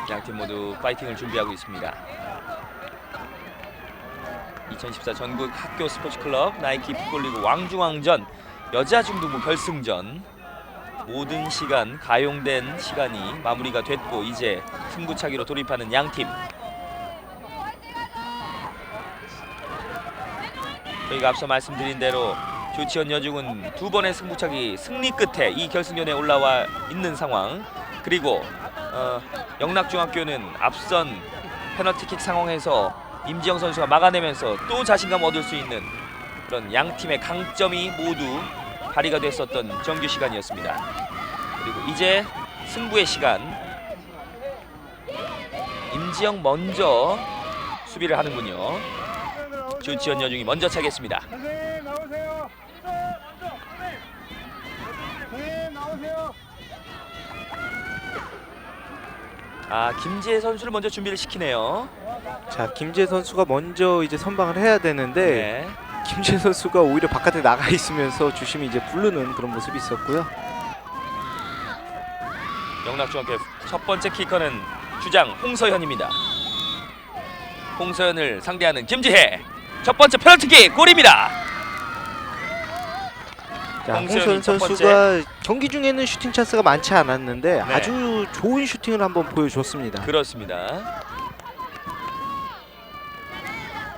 양팀 모두 파이팅을 준비하고 있습니다. 2014 전국 학교 스포츠 클럽 나이키 풋볼리그 왕중왕전 여자 중등부 결승전 모든 시간, 가용된 시간이 마무리가 됐고 이제 승부차기로 돌입하는 양팀. 저희가 앞서 말씀드린 대로 조치현 여중은 두 번의 승부차기 승리 끝에 이 결승전에 올라와 있는 상황. 그리고 영락중학교는 앞선 페널티킥 상황에서 임지영 선수가 막아내면서 또 자신감 얻을 수 있는 그런 양 팀의 강점이 모두 발휘가 됐었던 정규 시간이었습니다. 그리고 이제 승부의 시간. 임지영 먼저 수비를 하는군요. 조치현 여중이 먼저 차겠습니다. 김지혜 선수를 먼저 준비를 시키네요. 자, 김지혜 선수가 먼저 이제 선방을 해야 되는데 네. 김지혜 선수가 오히려 바깥에 나가 있으면서 주심이 이제 부르는 그런 모습이 있었고요. 영락중학교 첫 번째 키커는 주장 홍서현입니다. 홍서현을 상대하는 김지혜. 첫 번째 페널티킥 골입니다. 자, 홍서현이 홍서현 첫 선수가 경기 중에는 슈팅 찬스가 많지 않았는데 네. 아주 좋은 슈팅을 한번 보여줬습니다. 그렇습니다.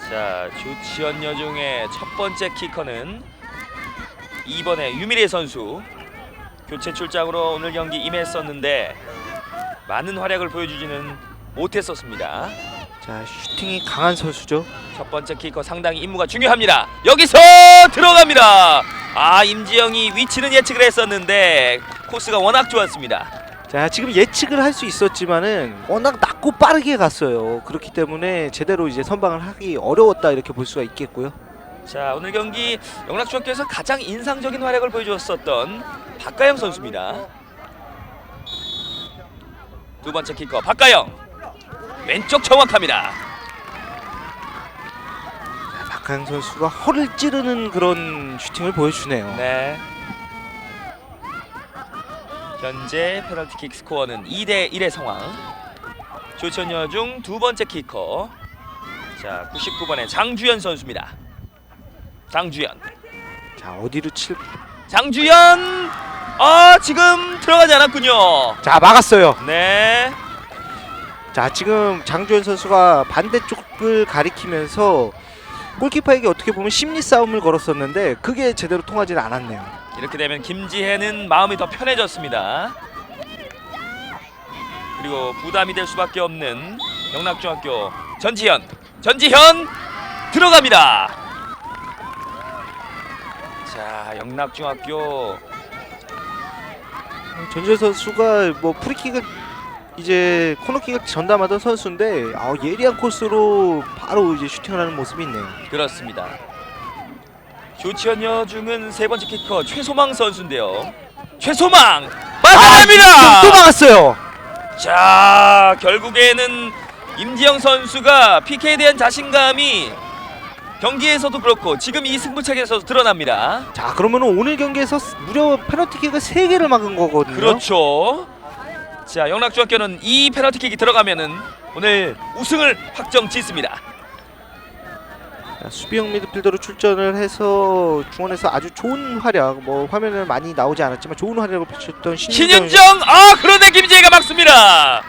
자, 조치현 여중의 첫 번째 키커는 2번의 유미래 선수. 교체 출장으로 오늘 경기 임했었는데 많은 활약을 보여주지는 못했었습니다. 자, 슈팅이 강한 선수죠. 첫 번째 키커 상당히 임무가 중요합니다. 여기서 들어갑니다. 임지영이 위치는 예측을 했었는데 코스가 워낙 좋았습니다. 자, 지금 예측을 할 수 있었지만은 워낙 낮고 빠르게 갔어요. 그렇기 때문에 제대로 이제 선방을 하기 어려웠다 이렇게 볼 수가 있겠고요. 자, 오늘 경기 영락중학교에서 가장 인상적인 활약을 보여주었었던 박가영 선수입니다. 두 번째 키커 박가영 왼쪽 정확합니다. 자, 박하영 선수가 허를 찌르는 그런 슈팅을 보여주네요. 네. 현재 페널티킥 스코어는 2대1의 상황. 조치현 여중 두 번째 키커. 자, 99번의 장주현 선수입니다. 장주현. 자, 어디로 칠? 장주현. 지금 들어가지 않았군요. 자, 막았어요. 네. 자, 지금 장주현 선수가 반대쪽을 가리키면서 골키퍼에게 어떻게 보면 심리 싸움을 걸었었는데 그게 제대로 통하지는 않았네요. 이렇게 되면 김지혜는 마음이 더 편해졌습니다. 그리고 부담이 될 수밖에 없는 영락중학교 전지현 들어갑니다. 자, 영락중학교 전지현 선수가 뭐 프리킥을 이제 코너킥을 전담하던 선수인데 예리한 코스로 바로 이제 슈팅을 하는 모습이 있네요. 그렇습니다. 조치현 여중은 세 번째 키커 최소망 선수인데요. 최소망 막아냅니다. 또 막았어요. 자, 결국에는 임지영 선수가 PK에 대한 자신감이 경기에서도 그렇고 지금 이 승부차기에서도 드러납니다. 자, 그러면 오늘 경기에서 무려 페널티킥을 3개를 막은 거거든요. 그렇죠. 자, 영락중학교는 이 페널티킥이 들어가면은 오늘 우승을 확정 짓습니다. 자, 수비형 미드필더로 출전을 해서 중원에서 아주 좋은 활약, 뭐 화면에 많이 나오지 않았지만 좋은 활약을 펼쳤던 신윤정. 그런데 김지혜가 막습니다.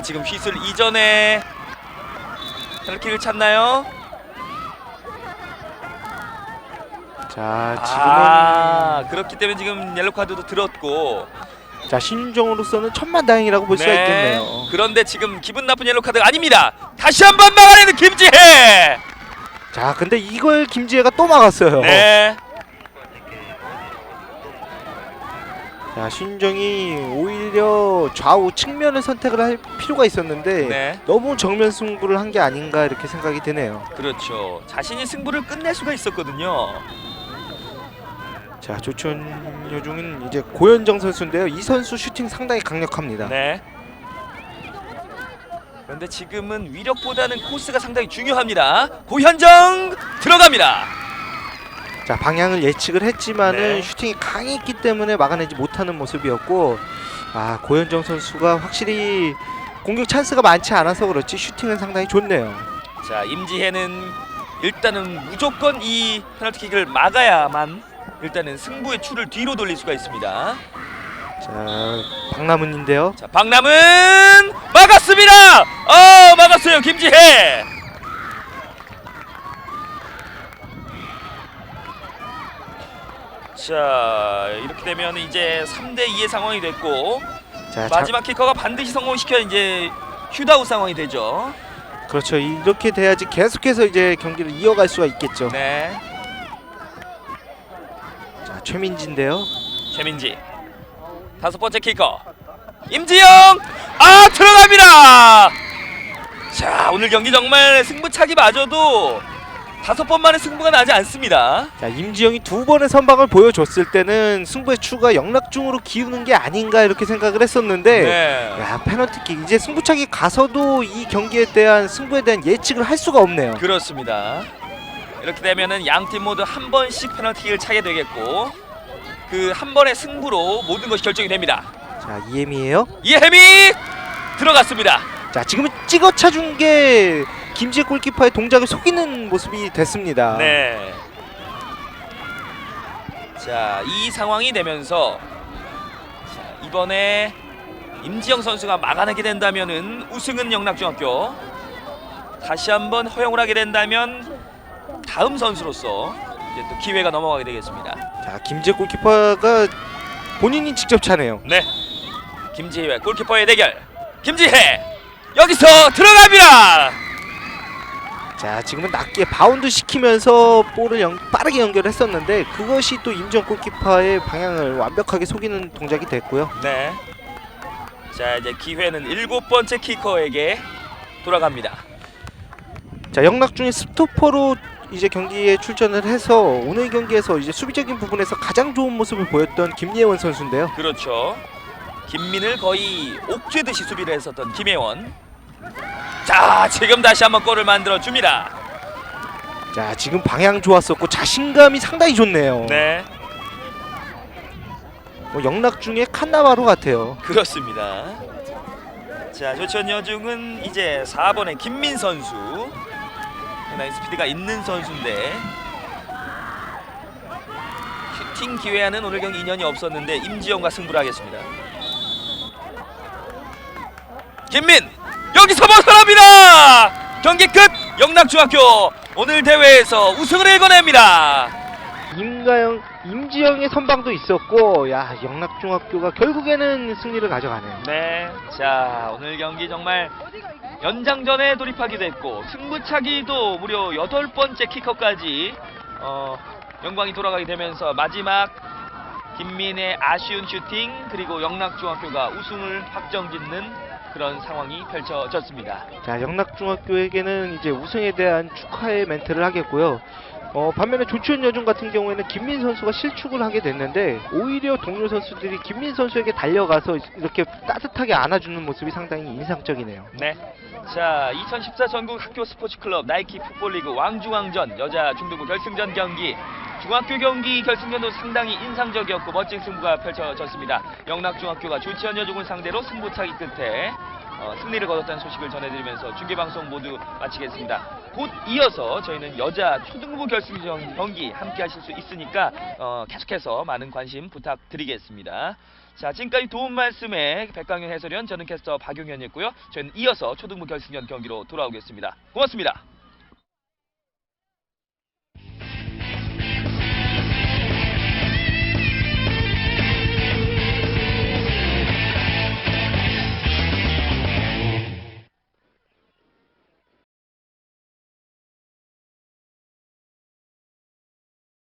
지금 휘슬 이전에 페널티킥을 찾나요? 자, 지금은 그렇기 때문에 지금 옐로 카드도 들었고. 자, 신윤정으로서는 천만다행이라고 볼 수가 있겠네요. 그런데 지금 기분 나쁜 옐로 카드가 아닙니다. 다시 한번 막아내는 김지혜. 자, 근데 이걸 김지혜가 또 막았어요. 네. 자, 신윤정이 오히려 좌우 측면을 선택을 할 필요가 있었는데 네. 너무 정면 승부를 한 게 아닌가 이렇게 생각이 드네요. 그렇죠. 자신이 승부를 끝낼 수가 있었거든요. 자, 조치현 여중은 이제 고현정 선수인데요. 이 선수 슈팅 상당히 강력합니다. 네. 그런데 지금은 위력보다는 코스가 상당히 중요합니다. 고현정 들어갑니다. 자, 방향을 예측을 했지만은 네. 슈팅이 강했기 때문에 막아내지 못하는 모습이었고, 고현정 선수가 확실히 공격 찬스가 많지 않아서 그렇지 슈팅은 상당히 좋네요. 자, 임지혜는 일단은 무조건 이 페널티킥을 막아야만 일단은 승부의 추를 뒤로 돌릴 수가 있습니다. 자, 박남은인데요. 자, 박남은 막았습니다. 막았어요. 김지혜. 자, 이렇게 되면 이제 3대 2의 상황이 됐고 자, 마지막 키커가 반드시 성공시켜 이제 슈트아웃 상황이 되죠. 그렇죠. 이렇게 돼야지 계속해서 이제 경기를 이어갈 수가 있겠죠. 네. 자, 최민지인데요. 최민지. 5번째 키커. 임지영. 들어갑니다. 자, 오늘 경기 정말 승부차기마저도 5번 만에 승부가 나지 않습니다. 자, 임지영이 2번의 선방을 보여줬을 때는 승부의 추가 영락중으로 기우는 게 아닌가 이렇게 생각을 했었는데 네. 야, 페널티킥 이제 승부차기 가서도 이 경기에 대한 승부에 대한 예측을 할 수가 없네요. 그렇습니다. 이렇게 되면은 양 팀 모두 한 번씩 페널티킥을 차게 되겠고 그 한 번의 승부로 모든 것이 결정이 됩니다. 자, 이엠이에요. 이혜미 들어갔습니다. 자, 지금은 찍어 차준 게 김지혜 골키퍼의 동작을 속이는 모습이 됐습니다. 네. 자, 이 상황이 되면서 자, 이번에 임지영 선수가 막아내게 된다면은 우승은 영락중학교. 다시 한번 허용을 하게 된다면 다음 선수로서 이제 또 기회가 넘어가게 되겠습니다. 자, 김지혜 골키퍼가 본인이 직접 차네요. 네. 김지혜와 골키퍼의 대결. 김지혜 여기서 들어갑니다. 자, 지금은 낮게 바운드 시키면서 볼을 빠르게 연결했었는데 그것이 또 임지영 골키퍼의 방향을 완벽하게 속이는 동작이 됐고요. 네. 자, 이제 기회는 7번째 키커에게 돌아갑니다. 자, 영락중의 스토퍼로 이제 경기에 출전을 해서 오늘 경기에서 이제 수비적인 부분에서 가장 좋은 모습을 보였던 김예원 선수인데요. 그렇죠. 김민을 거의 옥죄듯이 수비를 했었던 김혜원. 자, 지금 다시 한번 골을 만들어 줍니다. 자, 지금 방향 좋았었고 자신감이 상당히 좋네요. 네, 영락중의 칸나바로 같아요. 그렇습니다. 자, 조천 여중은 이제 4번의 김민 선수. 상당히 스피드가 있는 선수인데 슈팅 기회와는 오늘 경기 인연이 없었는데 임지영과 승부를 하겠습니다. 김민 여기서 벗어납니다. 경기 끝. 영락중학교 오늘 대회에서 우승을 일궈냅니다. 임지영의 선방도 있었고, 야, 영락중학교가 결국에는 승리를 가져가네요. 네, 자, 오늘 경기 정말 연장전에 돌입하기도 했고 승부차기도 무려 8번째 키커까지 영광이 돌아가게 되면서 마지막 김민의 아쉬운 슈팅 그리고 영락중학교가 우승을 확정짓는 그런 상황이 펼쳐졌습니다. 자, 영락중학교에게는 이제 우승에 대한 축하의 멘트를 하겠고요. 반면에 조치원 여중 같은 경우에는 김민 선수가 실축을 하게 됐는데 오히려 동료 선수들이 김민 선수에게 달려가서 이렇게 따뜻하게 안아주는 모습이 상당히 인상적이네요. 네, 자, 2014 전국 학교 스포츠 클럽 나이키 풋볼리그 왕중왕전 여자 중등부 결승전 경기 중학교 경기 결승전도 상당히 인상적이었고 멋진 승부가 펼쳐졌습니다. 영락중학교가 조치원 여중을 상대로 승부차기 끝에 승리를 거뒀다는 소식을 전해드리면서 중계방송 모두 마치겠습니다. 곧 이어서 저희는 여자 초등부 결승전 경기 함께 하실 수 있으니까 계속해서 많은 관심 부탁드리겠습니다. 자, 지금까지 도움 말씀에 백강현 해설위원, 저는 캐스터 박용현이었고요. 저희는 이어서 초등부 결승전 경기로 돌아오겠습니다. 고맙습니다.